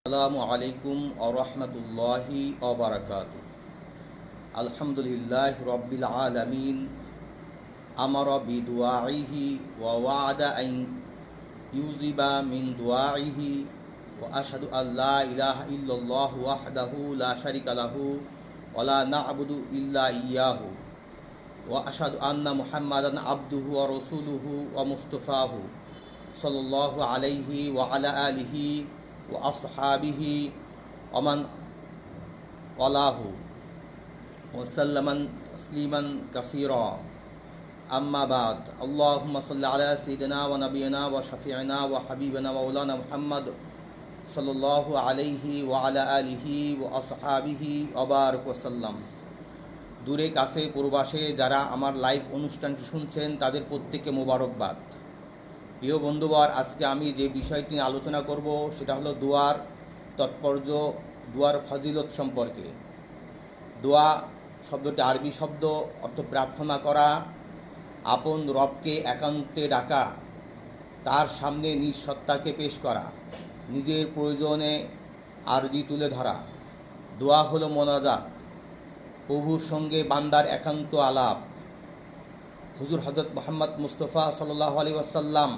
আসসালামু আলাইকুম ওয়া রাহমাতুল্লাহি ওয়া বারাকাতুহু। আলহামদুলিল্লাহি রাব্বিল আলামিন আমারা বিদুআইহি ওয়া ওয়া'দা আন ইউজিবা মিন দুআইহি ওয়া আশহাদু আল্লা ইলাহা ইল্লাল্লাহু ওয়াহদাহু লা শারীকা লাহু ওয়া লা না'বুদু ইল্লা ইয়্যাহু ওয়া আশহাদু আন্না মুহাম্মাদান আবদুহু ওয়া রাসূলুহু ওয়া মুস্তাফাহু সাল্লাল্লাহু আলাইহি ওয়া আলা আলিহি ওয়া আসহাবিহি ওয়া মান ওয়ালাহু ওয়া সাল্লামান তাসলিমান কাসীরা। আম্মা বাদ, আল্লাহুম্মা সাল্লি আলা সাইয়্যিদিনা ওয়া নাবিয়িনা ওয়া শাফিঈনা ওয়া হাবিবিনা মাওলানা মুহাম্মদ সাল্লাল্লাহু আলাইহি ওয়া আলা আলিহি ওয়া আসহাবিহি ওয়া বারাক ওয়া সাল্লাম। দূরে কাছে প্রবাসে যারা আমার লাইভ অনুষ্ঠানটি শুনছেন তাদের প্রত্যেককে মোবারকবাদ। প্রিয় বন্ধুবর, আজকে আমি যে বিষয়টি নিয়ে আলোচনা করব সেটা হলো দোয়ার তাৎপর্য, দোয়ার ফজিলত সম্পর্কে। দোয়া শব্দটি আরবি শব্দ, অর্থ প্রার্থনা করা, আপন রবকে একান্তে ডাকা, তার সামনে নিজ সত্তাকে পেশ করা, নিজের প্রয়োজনে আরজি তুলে ধরা। দোয়া হলো মোনাজাত, প্রভুর সঙ্গে বান্দার একান্ত আলাপ। হুজুর হযরত মুহাম্মদ মুস্তাফা সাল্লাল্লাহু আলাইহি ওয়াসাল্লাম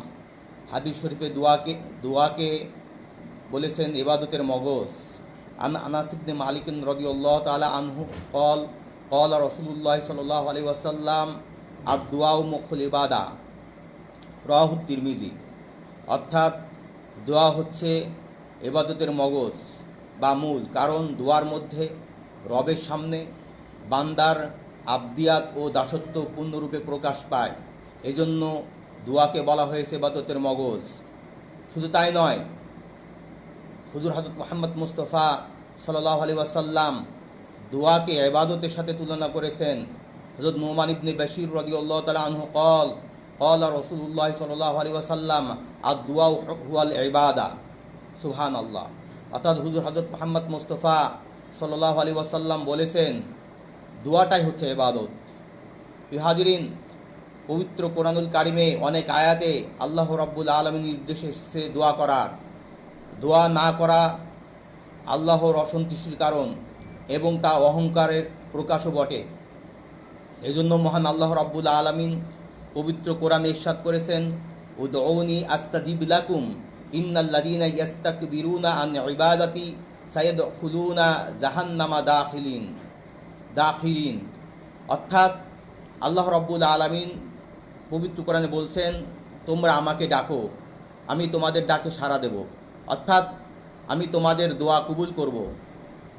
হাদিস শরীফে দোয়াকে বলেছেন ইবাদতের মগজ। আনাস ইবনে মালিক রাদিয়াল্লাহু তাআলা আনহু قال রাসূলুল্লাহ সাল্লাল্লাহু আলাইহি ওয়াসাল্লাম আদ-দুআউ মুখুল ইবাদা, রাওয়াহু তিরমিজি। অর্থাৎ দোয়া হচ্ছে ইবাদতের মগজ বা মূল, কারণ দোয়ার মধ্যে রবের সামনে বান্দার আবদিয়াত ও দাসত্ব পূর্ণরূপে প্রকাশ পায়। এজন্য দোয়াকে বলা হয়েছে ইবাদতের মগজ। শুধু তাই নয়, হুজুর হযরত মুহাম্মদ মুস্তাফা সাল্লাল্লাহু আলাইহি ওয়াসাল্লাম দোয়াকে ইবাদতের সাথে তুলনা করেছেন। হযরত নুমান ইবনে বাশীর রাদিয়াল্লাহু তাআলা আনহু قال রাসূলুল্লাহ সাল্লাল্লাহু আলাইহি ওয়াসাল্লাম আদ-দুআউ হুয়াল ইবাদা। সুবহানাল্লাহ। অর্থাৎ হুজুর হযরত মুহাম্মদ মুস্তাফা সাল্লাল্লাহু আলাইহি ওয়াসাল্লাম বলেছেন দোয়াটাই হচ্ছে ইবাদত। হাজিরিন, পবিত্র কোরআনুল কারিমে অনেক আয়াতে আল্লাহ রাব্বুল আলামিন নির্দেশ এসেছে দোয়া করার। দোয়া না করা আল্লাহর অসন্তুষ্টির কারণ এবং তা অহংকারের প্রকাশও বটে। এজন্য মহান আল্লাহ রাব্বুল আলামিন পবিত্র কোরআনে ইরশাদ করেছেন উদউনি আস্তাজিব লাকুম ইন্নাল্লাযীনা ইস্তাকবিরুনা আন ইবাদাতি সায়াদখুলুনা জাহান্নামা দাখিরিন। অর্থাৎ আল্লাহ রাব্বুল আলামিন পবিত্র কোরআনে বলছেন তোমরা আমাকে ডাকো, আমি তোমাদের ডাকে সাড়া দেব, অর্থাৎ আমি তোমাদের দোয়া কবুল করব।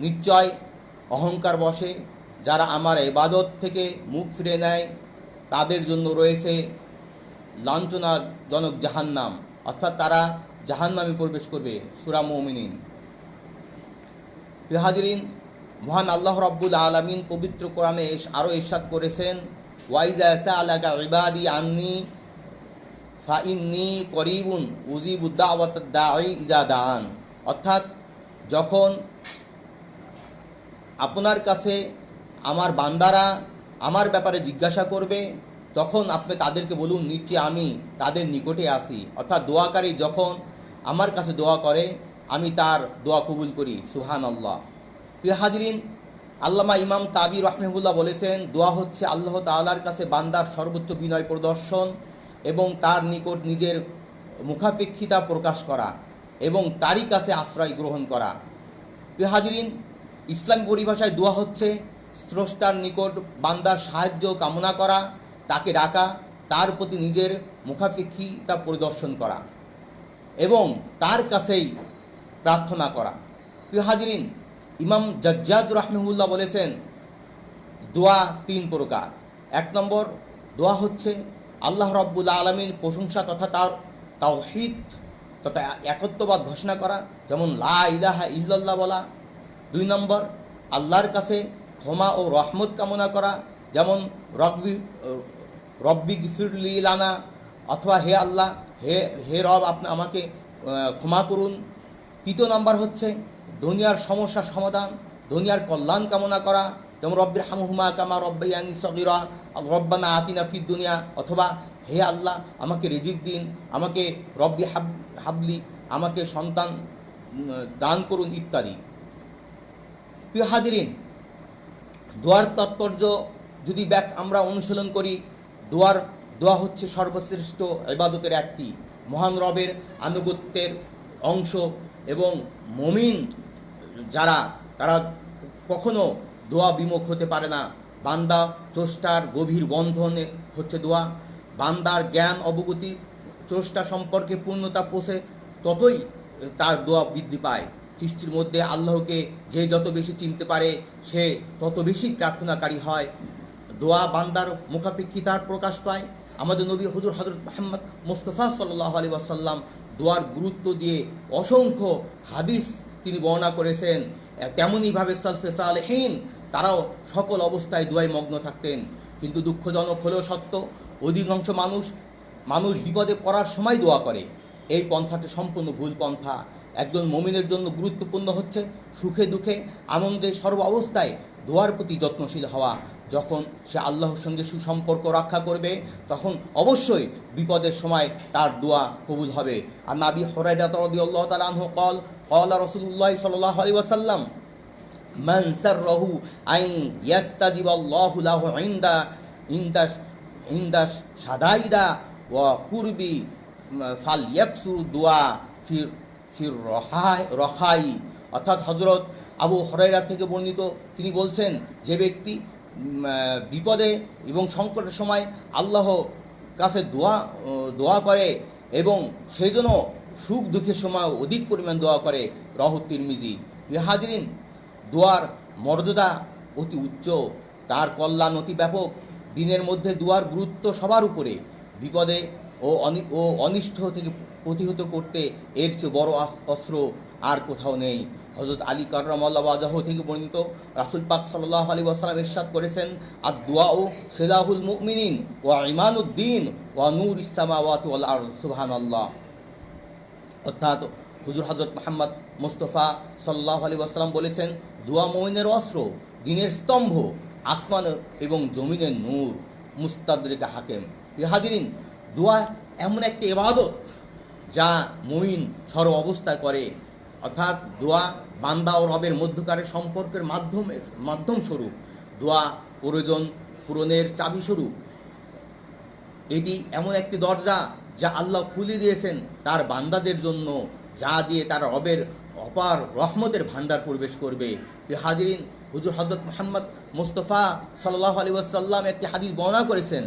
নিশ্চয় অহংকার বশে যারা আমার ইবাদত থেকে মুখ ফিরে নেয় তাদের জন্য রয়েছে লাঞ্ছনাজনক জাহান্নাম, অর্থাৎ তারা জাহান্নামে প্রবেশ করবে। সূরা মুমিনিন। হাজিরিন, মহান আল্লাহ রাব্বুল আলামিন পবিত্র কোরআনে আরও ইরশাদ করেছেন ওয়াইজা সাআলাকা ইবাদি আন্নী ফাইন্নী করিবুন উজিবু দাওয়াতাদ দাঈ ইজা দাআন। অর্থাৎ যখন আপনার কাছে আমার বান্দারা আমার ব্যাপারে জিজ্ঞাসা করবে তখন আপনি তাদেরকে বলুন নিশ্চয় আমি তাদের নিকটে আসি। অর্থাৎ দোয়াকারী যখন আমার কাছে দোয়া করে আমি তার দোয়া কবুল করি। সুবহানাল্লাহ। প্রিয় হাজিরিন, আল্লামা ইমাম তাবি রাহমাহুল্লাহ বলেছেন দোয়া হচ্ছে আল্লাহ তাআলার কাছে বান্দার সর্বোচ্চ বিনয় প্রদর্শন এবং তার নিকট নিজের মুখাপেক্ষিতা প্রকাশ করা এবং তারই কাছে আশ্রয় গ্রহণ করা। প্রিয় হাজিরিন, ইসলামী পরিভাষায় দোয়া হচ্ছে স্রষ্টার নিকট বান্দার সাহায্য কামনা করা, তাকে ডাকা, তার প্রতি নিজের মুখাপেক্ষিতা প্রদর্শন করা এবং তার কাছেই প্রার্থনা করা। প্রিয় হাজিরিন, ইমাম জাজ্জাজ রাহমাহুল্লাহ বলেছেন দোয়া তিন প্রকার। এক নম্বর, দোয়া হচ্ছে আল্লাহ রাব্বুল আলামিন প্রশংসা তথা তার তাওহীদ তথা একত্ববাদ ঘোষণা করা, যেমন লা ইলাহা ইল্লাল্লাহ বলা। দুই নম্বর, আল্লাহর কাছে ক্ষমা ও রহমত কামনা করা, যেমন রব্বি গফিরলি লানা, অথবা হে আল্লাহ, হে রব আপনি আমাকে ক্ষমা করুন। তৃতীয় নম্বর হচ্ছে দুনিয়ার সমস্যার সমাধান, দুনিয়ার কল্যাণ কামনা করা, যেমন রব্বির হামহুমা কামা রব্বায়ানি সগীরা, রব্বানা আতিনা ফিদ দুনিয়া, অথবা হে আল্লাহ আমাকে রিজিক দিন, আমাকে রব্বি হাবলি, আমাকে সন্তান দান করুন ইত্যাদি। প্রিয় হাজিরিন, দোয়ার তাৎপর্য যদি আমরা অনুশীলন করি, দোয়া হচ্ছে সর্বশ্রেষ্ঠ ইবাদতের একটি, মহান রবের আনুগত্যের অংশ, এবং মুমিন যারা তারা কখনো দোয়া বিমুখ হতে পারে না। বান্দা চষ্টার গভীর বন্ধনে হচ্ছে দোয়া। বান্দার জ্ঞান অবগতি চষ্টা সম্পর্কে পূর্ণতা পৌঁছে ততই তার দোয়া বৃদ্ধি পায়। সৃষ্টির মধ্যে আল্লাহকে যে যত বেশি চিনতে পারে সে তত বেশি প্রার্থনাকারী হয়। দোয়া বান্দার মুখাপেক্ষিতার প্রকাশ পায়। আমাদের নবী হুজুর হযরত মুহাম্মদ মুস্তাফা সাল্লাল্লাহু আলাইহি ওয়াসাল্লাম দোয়ার গুরুত্ব দিয়ে অসংখ্য হাদিস তিনি বর্ণনা করেছেন। তেমনইভাবে সালফে সালেহীন তারাও সকল অবস্থায় দোয়ায় মগ্ন থাকতেন। কিন্তু দুঃখজনক হলেও সত্য, অধিকাংশ মানুষ বিপদে পড়ার সময় দোয়া করে। এই পন্থাটি সম্পূর্ণ ভুল পন্থা। একজন মুমিনের জন্য গুরুত্বপূর্ণ হচ্ছে সুখে দুঃখে আনন্দে সর্ব অবস্থায় দোয়ার প্রতি যত্নশীল হওয়া। যখন সে আল্লাহর সঙ্গে সুসম্পর্ক রক্ষা করবে তখন অবশ্যই বিপদের সময় তার দোয়া কবুল হবে। আর আবি হুরায়রা রাদিয়াল্লাহু তাআলা আনহু ক্বালা রাসূলুল্লাহ সাল্লাল্লাহু আলাইহি ওয়াসাল্লাম মান সাররাহু আন ইয়াস্তাজিবাল্লাহু লাহু ইনদা শাদাইদা ওয়া কুরবি ফালইয়াকসুর দোয়া ফির রখাই। অর্থাৎ হযরত আবু হুরায়রা থেকে বর্ণিত, তিনি বলছেন, যে ব্যক্তি বিপদে এবং সংকটের সময় আল্লাহ কাছে দোয়া করে এবং সেই জন্য সুখ দুঃখের সময় অধিক পরিমাণ দোয়া করে, রাহু তিরমিজি। হাজিরিন, দোয়ার মর্যাদা অতি উচ্চ, তার কল্যাণ অতি ব্যাপক। দিনের মধ্যে দোয়ার গুরুত্ব সবার উপরে। বিপদে ও অনিষ্ট থেকে প্রতিহত করতে এর চেয়ে বড় অস্ত্র আর কোথাও নেই। হযরত আলী কাররামাল্লাহু ওয়াজহু থেকে বর্ণিত, রাসূল পাক সাল্লাল্লাহু আলাইহি ওয়াসাল্লাম ইরশাদ করেছেন, আদ-দুআউ সিলাহুল মুমিনিন ওয়া ঈমানুদ্দিন ওয়া নূরুস সামাওয়াতি ওয়াল আরদ। সুবহানাল্লাহ। অর্থাৎ হুজুর হযরত মুহাম্মদ মুস্তাফা সাল্লাল্লাহু আলাইহি ওয়াসাল্লাম বলেছেন, দোয়া মুমিনের অস্ত্র, দিনের স্তম্ভ, আসমান এবং জমিনের নূর। মুস্তাদরিক হাকিম। হাজিরিন, দোয়া এমন একটি ইবাদত যা মুমিন সর্ব অবস্থায় করে। অর্থাৎ দোয়া বান্দা ও রবের মধ্যকারের সম্পর্কের মাধ্যম স্বরূপ। দোয়া প্রয়োজন পূরণের চাবি স্বরূপ। এটি এমন একটি দরজা যা আল্লাহ খুলে দিয়েছেন তার বান্দাদের জন্য, যা দিয়ে তার রবের অপার রহমতের ভান্ডার প্রবেশ করবে। হাজিরিন, হুজুর হযরত মুহাম্মদ মুস্তাফা সাল্লাল্লাহু আলাইহি ওয়াসাল্লাম একটি হাদিস বর্ণনা করেছেন।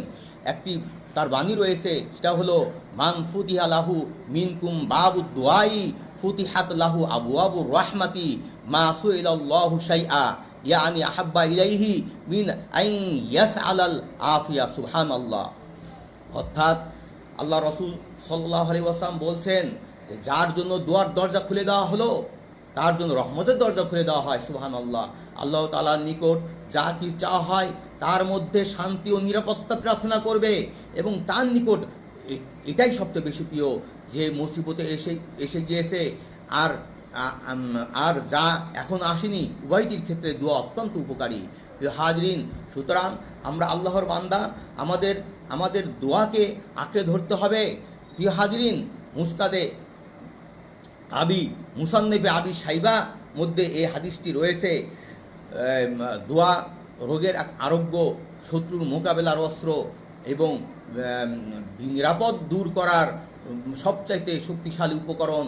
একটি তার বাণী রয়েছে, সেটা হলো, মান ফুতিহা লাহু মিনকুম বাবুদ দুআই ফুতিহাত লাহু আবওয়াবুর রাহমাতি মা সুইলাল্লাহু শাইআ ইয়ানি আহাব্বা ইলাইহি মিন আন ইয়াসআলাল আফিয়া। সুবহানাল্লাহ। অর্থাৎ আল্লাহ রাসূল সাল্লাল্লাহু আলাইহি ওয়াসাল্লাম বলছেন যে যার জন্য দোয়ার দরজা খুলে দেওয়া হলো তার জন্য রহমতের দরজা খুলে দেওয়া হয়। সুবহানাল্লাহ। আল্লাহ তাআলার নিকট যা কি চাওয়া হয় তার মধ্যে শান্তি ও নিরাপত্তা প্রার্থনা করবে, এবং তার নিকট এটাই সবচেয়ে বেশি প্রিয় যে মুসিবতে এসে গিয়েছে আর যা এখন আসেনি, উভয়টির ক্ষেত্রে দোয়া অত্যন্ত উপকারী। হাজরিন, সুতরাং আমরা আল্লাহর বান্দা, আমাদের দোয়াকে আঁকড়ে ধরতে হবে। প্রিয় হাজরিন, মুসান্নেফে আবি শাইবা মধ্যে এই হাদিসটি রয়েছে। দোয়া রোগের আরোগ্য, শত্রুর মোকাবেলার অস্ত্র এবং নিরাপদ দূর করার সবচাইতে শক্তিশালী উপকরণ।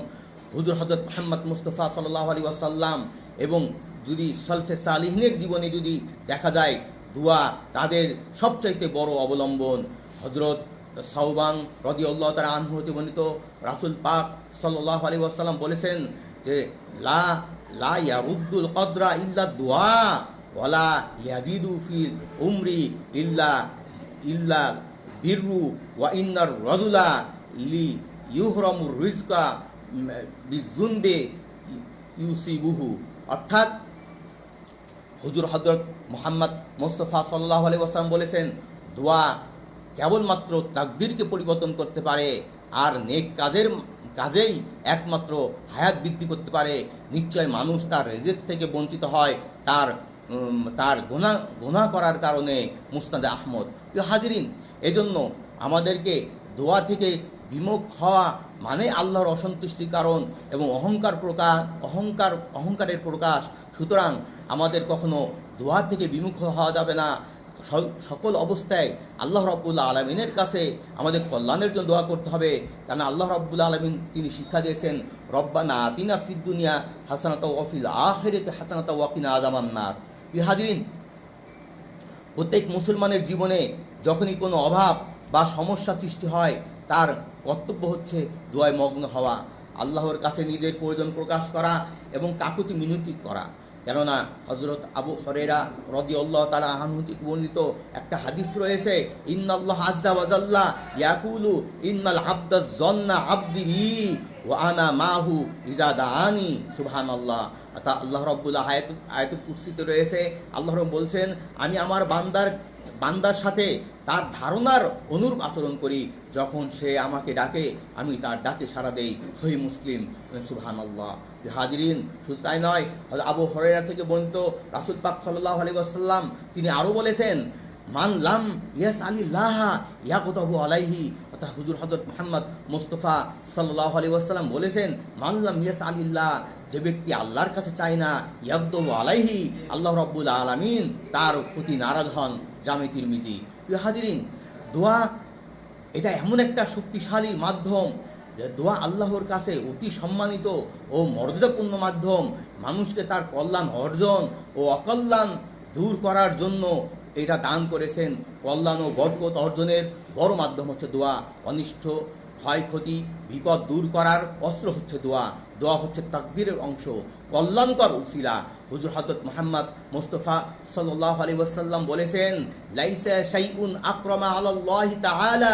হুজুর হযরত মুহাম্মদ মুস্তাফা সাল্লাল্লাহু আলাইহি ওয়াসাল্লাম এবং যদি সালফে সালিহিনের জীবনে যদি দেখা যায়, দোয়া তাদের সবচাইতে বড় অবলম্বন। হযরত সাওবান রাদিয়াল্লাহু তাআলা আনহু হতে বর্ণিত, রাসূল পাক সাল্লাল্লাহু আলাইহি ওয়াসাল্লাম বলেছেন যে লা ইয়ারুদ্দুল কদরা ইল্লা দুআ ওয়ালা ইয়াজিদু ফিল উমরি ইল্লা বিররু ওয়া ইন্নার রাজুলা লি ইউহরামুর রিজকা বিযুনবি ইউসিবুহু। অর্থাৎ হুজুর হযরত মুহাম্মদ মুস্তাফা সাল্লাল্লাহু আলাইহি ওয়াসাল্লাম বলেছেন, দোয়া কেবলমাত্র তাকদীরকে পরিবর্তন করতে পারে আর নেক কাজেই একমাত্র হায়াত বৃদ্ধি করতে পারে। নিশ্চয় মানুষ তার রিজিক থেকে বঞ্চিত হয় তার গুনাহ করার কারণে। মুসনাদে আহমদ। হাজিরিন, এজন্য আমাদেরকে দোয়া থেকে বিমুখ হওয়া মানে আল্লাহর অসন্তুষ্টির কারণ এবং অহংকারের প্রকাশ। সুতরাং আমাদের কখনো দোয়া থেকে বিমুখ হওয়া যাবে না। সকল অবস্থায় আল্লাহ রাব্বুল আলামিনের কাছে আমাদের কল্যাণের জন্য দোয়া করতে হবে। কারণ আল্লাহ রাব্বুল আলামিন তিনি শিক্ষা দিয়েছেন, রব্বানা আতিনা ফিদ দুনিয়া হাসানাতা ওয়া ফিল আখিরাতি হাসানাতা ওয়া কিনা আযাবান্নার। হাজিরিন, প্রত্যেক মুসলমানের জীবনে যখনই কোনো অভাব বা সমস্যা সৃষ্টি হয়, তার কর্তব্য হচ্ছে দোয়ায় মগ্ন হওয়া, আল্লাহর কাছে নিজের প্রয়োজন প্রকাশ করা এবং কাকুতি মিনতি করা। কেননা হযরত আবু হুরায়রা রাদিয়াল্লাহু তাআলা আনহু থেকে বর্ণিত একটা হাদিস রয়েছে, ইন্নাল্লাহ আযজা ওয়া জাল্লা ইয়াকুলু ইন্নাল আবদা যান্না আবদি বি ওয়া আনা মাহু ইজা দাআনি। সুবহানাল্লাহ। অর্থাৎ আল্লাহ রাব্বুল আয়াতুল কুরসিতে রয়েছে, আল্লাহ রাব্বুল বলছেন, আমি আমার বান্দার সাথে তার ধারণার অনুরূপ আচরণ করি, যখন সে আমাকে ডাকে আমি তার ডাকে সাড়া দেই। সহিহ মুসলিম। সুবহানাল্লাহ। হাজিরিন, শুধু তাই নয়, আবু হুরায়রা থেকে বর্ণিত রাসূল পাক সাল্লাল্লাহু আলাইহি ওয়াসাল্লাম তিনি আরও বলেছেন, মান লাম ইয়াসআলিল্লাহ ইয়াগদাবু আলাইহি। অর্থাৎ হুজুর হযরত মুহাম্মদ মুস্তাফা সাল্লাল্লাহু আলাইহি ওয়াসাল্লাম বলেছেন, মান লাম ইয়াসআলিল্লাহ, যে ব্যক্তি আল্লাহর কাছে চায় না, ইয়াগদাবু আলাইহি, আল্লাহ রাব্বুল আলামিন তার প্রতি নারাজ হন। জামে তিরমিজি। হাজিরিন, দোয়া এটা এমন একটা শক্তিশালী মাধ্যম যে দোয়া আল্লাহর কাছে অতি সম্মানিত ও মর্যাদাপূর্ণ মাধ্যম। মানুষকে তার কল্যাণ অর্জন ও অকল্যাণ দূর করার জন্য এটা দান করেছেন। কল্যাণ ও বরকত অর্জনের বড় মাধ্যম হচ্ছে দোয়া। অনিষ্ট, ক্ষয়ক্ষতি, বিপদ দূর করার অস্ত্র হচ্ছে দোয়া। দোয়া হচ্ছে তাকদীরের অংশ, কল্যাণকর উসিলা। হুজুর হযরত মুহাম্মদ মুস্তাফা সাল্লাল্লাহু আলাইহি ওয়াসাল্লাম বলেছেন, লাইসা শাইউন আকরামা আলাল্লাহি তাআলা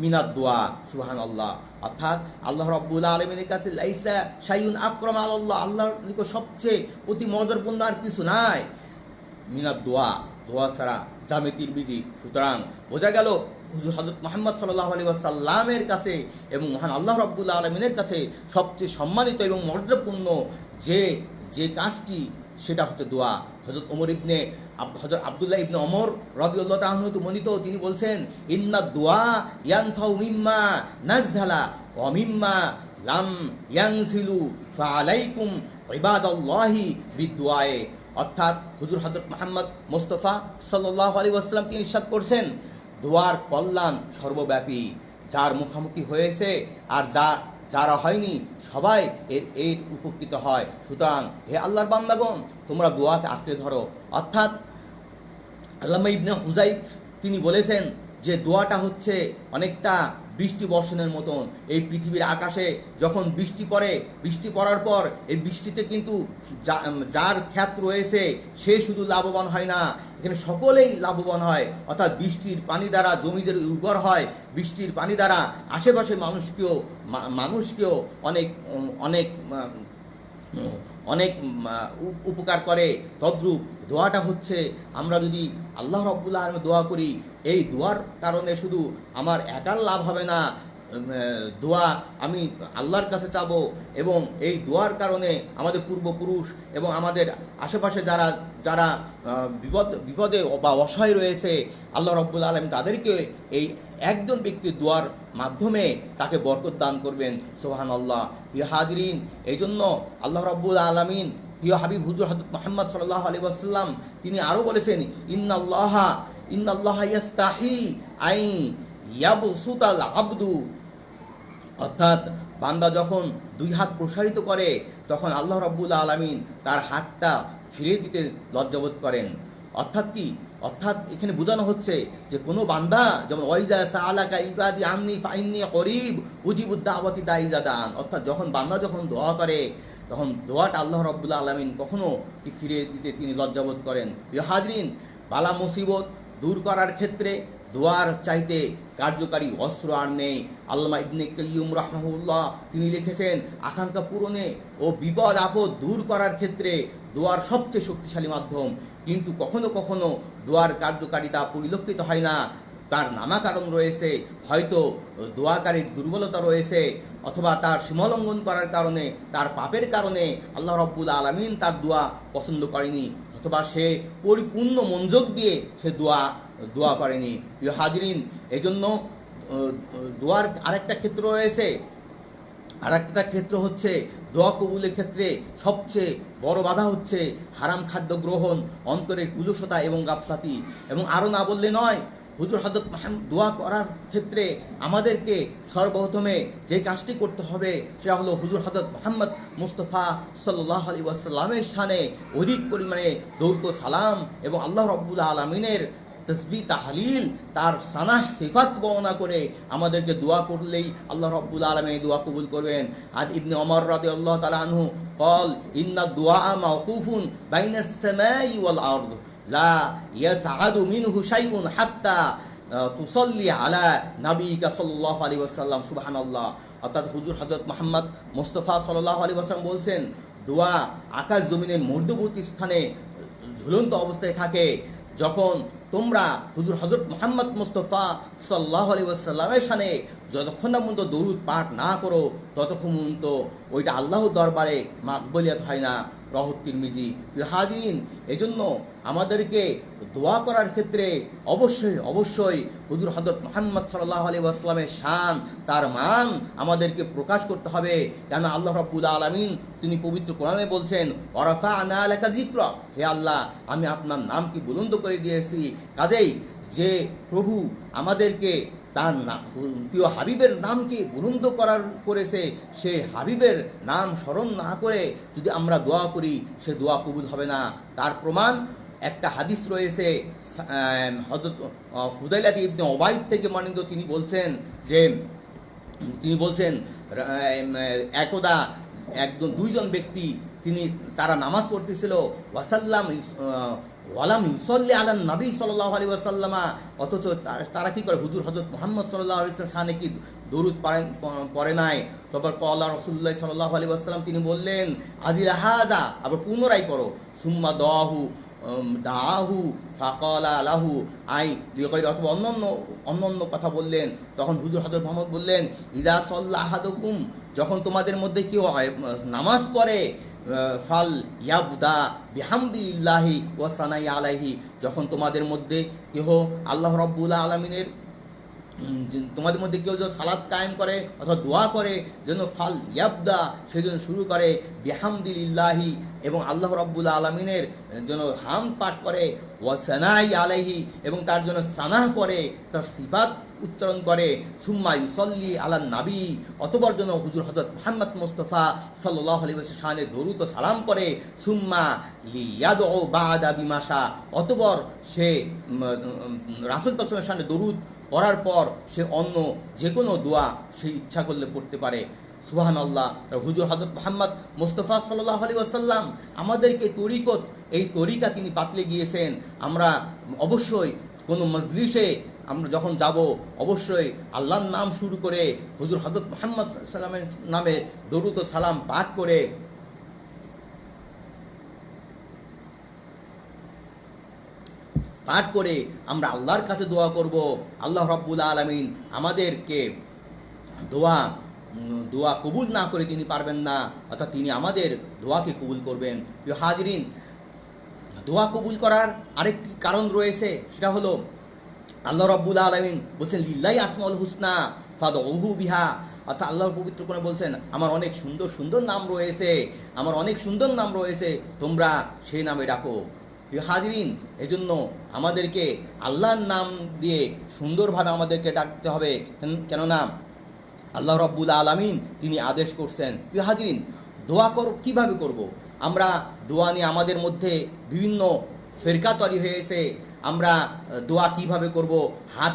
মিনাদ দোয়া। সুবহানাল্লাহ। অর্থাৎ আল্লাহ রাব্বুল আলামিনের কাছে লাইসা শাইউন আকরামা আলাল্লাহ, আল্লাহর নিকট সবচেয়ে অতি মর্যাদাপূর্ণ আর কিছু নাই মিনাদ দোয়া, দোয়া ছাড়া। জামে তিরমিজি। সুতরাং বোঝা গেল হুজুর হযরত মুহাম্মদ সাল্লাল্লাহু আলাইহি ওয়াসাল্লামের কাছে এবং মহান আল্লাহ রাব্বুল আলামিনের কাছে সবচেয়ে সম্মানিত এবং মর্যাদাপূর্ণ যে কাজটি সেটা হচ্ছে দোয়া। হযরত আব্দুল্লাহ ইবনে ওমর রাদিয়াল্লাহু তাআলা আনহু বর্ণিত, তিনি বলছেন, ইন্না দুআ ইয়ানফাউ মিম্মা নাযযালা ওয়া মিম্মা লাম ইয়ানজিলু ফাআলাইকুম ইবাদাল্লাহি বিদুআয়ে। অর্থাৎ হুজুর হযরত মুহাম্মদ মুস্তাফা সাল্লাল্লাহু আলাইহি ওয়াসাল্লাম তিনি ইরশাদ করছেন, দোয়ার কল্যাণ সর্বব্যাপী। যার মুখামুখি হয়েছে আর যারা হয়নি সবাই এর উপকৃত হয়। সুতরাং হে আল্লাহর বান্দাগণ, তোমরা দোয়াকে আঁকড়ে ধরো। অর্থাৎ আল্লামা ইবনে হুযাইফ তিনি বলেছেন যে দোয়াটা হচ্ছে অনেকটা বৃষ্টি বর্ষণের মতন। এই পৃথিবীর আকাশে যখন বৃষ্টি পড়ে, বৃষ্টি পড়ার পর এই বৃষ্টিতে কিন্তু যার ক্ষেত রয়েছে সে শুধু লাভবান হয় না, এখানে সকলেই লাভবান হয়। অর্থাৎ বৃষ্টির পানি দ্বারা জমি যে উর্বর হয়, বৃষ্টির পানি দ্বারা আশেপাশের মানুষকেও অনেক অনেক অনেক উপকার করে। তদ্রূপ দোয়াটা হচ্ছে, আমরা যদি আল্লাহ রাব্বুল আলামিন দোয়া করি, এই দোয়ার কারণে শুধু আমার একার লাভ হবে না, দোয়া আমি আল্লাহর কাছে চাবো এবং এই দোয়ার কারণে আমাদের পূর্বপুরুষ এবং আমাদের আশেপাশে যারা বিপদে বা অসহায় রয়েছে, আল্লাহ রাব্বুল আলামিন তাদেরকে এই একজন ব্যক্তির দোয়ার মাধ্যমে তাকে বরকত দান করবেন। সুবহানাল্লাহ। প্রিয় হাজিরিন, এই জন্য আল্লাহ রাব্বুল আলামিন প্রিয় হাবিব হুজুর হযরত মুহাম্মদ সাল্লাল্লাহু আলাইহি ওয়াসাল্লাম তিনি আরও বলেছেন, ইন্নাল্লাহা ইয়াস্তাহি আই ইয়াবসুতাল আবদু। অর্থাৎ বান্দা যখন দুই হাত প্রসারিত করে তখন আল্লাহ রাব্বুল আলামিন তার হাতটা ফিরে দিতে লজ্জাবোধ করেন। অর্থাৎ কি? অর্থাৎ এখানে বোঝানো হচ্ছে যে কোনো বান্দা যেমন ওয়াইজা সাআলাকা ইবাদি আন্নী ফাইন্নী করিব উজিবুদ দাওয়াতি দা ইজা দান। অর্থাৎ বান্দা যখন দোয়া করে তখন দোয়াটা আল্লাহ রাব্বুল আলামিন কখনো ফিরে দিতে তিনি লজ্জাবোধ করেন। প্রিয় হাজরিন, বালা মুসিবত দূর করার ক্ষেত্রে দোয়ার চাইতে কার্যকারী অস্ত্র আর নেই। আল্লামা ইবনে কাইয়্যিম রাহমাহুল্লাহ তিনি লিখেছেন, আকাঙ্ক্ষা পূরণে ও বিপদ আপদ দূর করার ক্ষেত্রে দোয়ার সবচেয়ে শক্তিশালী মাধ্যম। কিন্তু কখনো কখনো দোয়ার কার্যকারিতা পরিলক্ষিত হয় না। তার নানা কারণ রয়েছে, হয়তো দোয়াকারীর দুর্বলতা রয়েছে, অথবা তার সীমালঙ্ঘন করার কারণে, তার পাপের কারণে আল্লাহ রাব্বুল আলামিন তার দোয়া পছন্দ করেনি, অথবা সে পরিপূর্ণ মনোযোগ দিয়ে সে দোয়া করেনি। প্রিয় হাজিরিন, এজন্য দোয়ার আরেকটা ক্ষেত্র রয়েছে। আরেকটা ক্ষেত্র হচ্ছে দোয়া কবুলের ক্ষেত্রে সবচেয়ে বড় বাধা হচ্ছে হারাম খাদ্য গ্রহণ, অন্তরের কুলুষতা এবং গাফলাতি। এবং আরও না বললে নয়, হুজুর হযরত দোয়া করার ক্ষেত্রে আমাদেরকে সর্বপ্রথমে যে কাজটি করতে হবে সেটা হলো হুজুর হযরত মুহাম্মদ মুস্তাফা সাল্লাল্লাহু আলাইহি ওয়াসাল্লামের শানে অধিক পরিমাণে দরুদ ও সালাম এবং আল্লাহ রাব্বুল আলামিনের তসবিহ তাহলিল, তার সানাহ সিফাত বর্ণনা করে আমাদেরকে দোয়া করলেই আল্লাহ রাব্বুল আলামিন দোয়া কবুল করবেন। আর ইবনে ওমর রাদিয়াল্লাহু তাআলা আনহু قال إن الدعاء موقوف بين السماء والأرض لا يسعد منه شيء حتى তুসল্লি আলা নাবিকা সাল্লাল্লাহু আলাইহি ওয়াসাল্লাম। সুবহানাল্লাহ। অর্থাৎ হুজুর হযরত মুহাম্মদ মুস্তাফা সাল্লাল্লাহু আলাইহি ওয়াসাল্লাম বলছেন, দোয়া আকাশ জমিনের মধ্যবর্তী স্থানে ঝুলন্ত অবস্থায় থাকে। যখন তোমরা হুজুর হযরত মুহাম্মদ মুস্তাফা সাল্লাল্লাহু আলাইহি ওয়াসাল্লামের শানে যতক্ষণ না পর্যন্ত দরুদ পাঠ না করো ততক্ষণ পর্যন্ত ওইটা আল্লাহর দরবারে মাকবুলিয়াত হয় না। রাহু তিরমিজি। হাজিরিন, এজন্য আমাদেরকে দোয়া করার ক্ষেত্রে অবশ্যই হুজুর হযরত মুহাম্মদ সাল্লাল্লাহু আলাইহি ওয়াসাল্লামের শান, তার মান আমাদেরকে প্রকাশ করতে হবে। কেন আল্লাহ রাব্বুল আলামিন তিনি পবিত্র কোরআনে বলছেন, ওয়ারাফা'না লাকা যিকরা, হে আল্লাহ আমি আপনার নামকে বুলন্দ করে দিয়েছি। কাজেই যে প্রভু আমাদেরকে তার প্রিয় হাবিবের নামকে বুলন্দ করেছে, সে হাবিবের নাম স্মরণ না করে যদি আমরা দোয়া করি সে দোয়া কবুল হবে না। তার প্রমাণ একটা হাদিস রয়েছে হযরত ফুদাইলা ইবনে উবাইদ থেকে বর্ণিত। তিনি বলছেন একদা দুইজন ব্যক্তি তারা নামাজ পড়তেছিল, ওয়ালাম ইউসাল্লি আলান নবী সাল্লাল্লাহু আলাইহি ওয়াসাল্লাম, অথচ তারা কি করে হুজুর হযরত মুহাম্মদ সাল্লাল্লাহু আলাইহি ওয়াসাল্লাম শানে কি দরুদ পড়ে নাই। তারপর ক্বালা রাসূলুল্লাহ সাল্লাল্লাহু আলাইহি ওয়াসাল্লাম তিনি বললেন, আজিল হাযা, আবার পুনরায় করো। সুম্মা দাহু ফাকালা লাহু আই লিগাইর, অথবা অন্যান্য কথা বললেন। তখন হুজুর হযরত মুহাম্মদ বললেন, ইযা সাল্লা আহাদুকুম, যখন তোমাদের মধ্যে কেউ নামাজ পড়ে, ফাল ইয়াবদা বিহামদিল্লাহি ওয়া সানাই আলাইহি, যখন তোমাদের মধ্যে কেহ আল্লাহ রাব্বুল আলামিনের তোমাদের মধ্যে কেউ যদি সালাত কায়েম করে অথবা দোয়া করে, যেন ফাল ইয়াবদা, সেই জন্য শুরু করে বিহামদিল্লাহি, এবং আল্লাহ রাব্বুল আলামিনের জন্য হাম পাঠ করে, ওয়া সানাই আলাইহি, এবং তার জন্য সানাহ করে, তার সিফাত উচ্চারণ করে। সুম্মা ইউসাল্লি আলান নবী, অতঃপর যেন হুজুর হযরত মুহাম্মদ মুস্তাফা সাল্লাল্লাহু আলাইহি ওয়াসাল্লামের শানে দরুদ ও সালাম করে। সুম্মা লিয়াদউ বা'দা বিমাশা, অতঃপর সে রাসূল পাকের শানে দরুদ পড়ার পর সে অন্য যে কোনো দোয়া সে ইচ্ছা করলে পড়তে পারে। সুবহানাল্লাহ। হুজুর হযরত মুহাম্মদ মুস্তাফা সাল্লাল্লাহু আলাইহি ওয়াসাল্লাম আমাদেরকে এই তরিকা তিনি বাতলে গিয়েছেন। আমরা অবশ্যই কোনো মজলিসে আমরা যখন যাব অবশ্যই আল্লাহর নাম শুরু করে হুজুর হযরত মুহাম্মদ সাল্লামের নামে দরুদ ও সালাম পাঠ করে আমরা আল্লাহর কাছে দোয়া করব। আল্লাহ রাব্বুল আলামিন আমাদেরকে দোয়া কবুল না করে তিনি পারবেন না, অর্থাৎ তিনি আমাদের দোয়াকে কবুল করবেন। প্রিয় হাজিরিন, দোয়া কবুল করার আরেকটি কারণ রয়েছে, সেটা হলো আল্লাহ রাব্বুল আলামিন বলছেন, লিল্লাহি আসমাউল হুসনা ফাদউহু বিহা, অর্থাৎ আল্লাহর পবিত্র কোরআনে বলছেন, আমার অনেক সুন্দর সুন্দর নাম রয়েছে, তোমরা সেই নামে ডাকো। প্রিয় হাজিরিন, এজন্য আমাদেরকে আল্লাহর নাম দিয়ে সুন্দরভাবে আমাদেরকে ডাকতে হবে। কেননা আল্লাহ রাব্বুল আলামিন তিনি আদেশ করছেন। প্রিয় হাজিরিন, দোয়া কীভাবে করব? আমরা দোয়া নিয়ে আমাদের মধ্যে বিভিন্ন ফেরকা তৈরি হয়েছে। আমরা দোয়া কিভাবে করব, হাত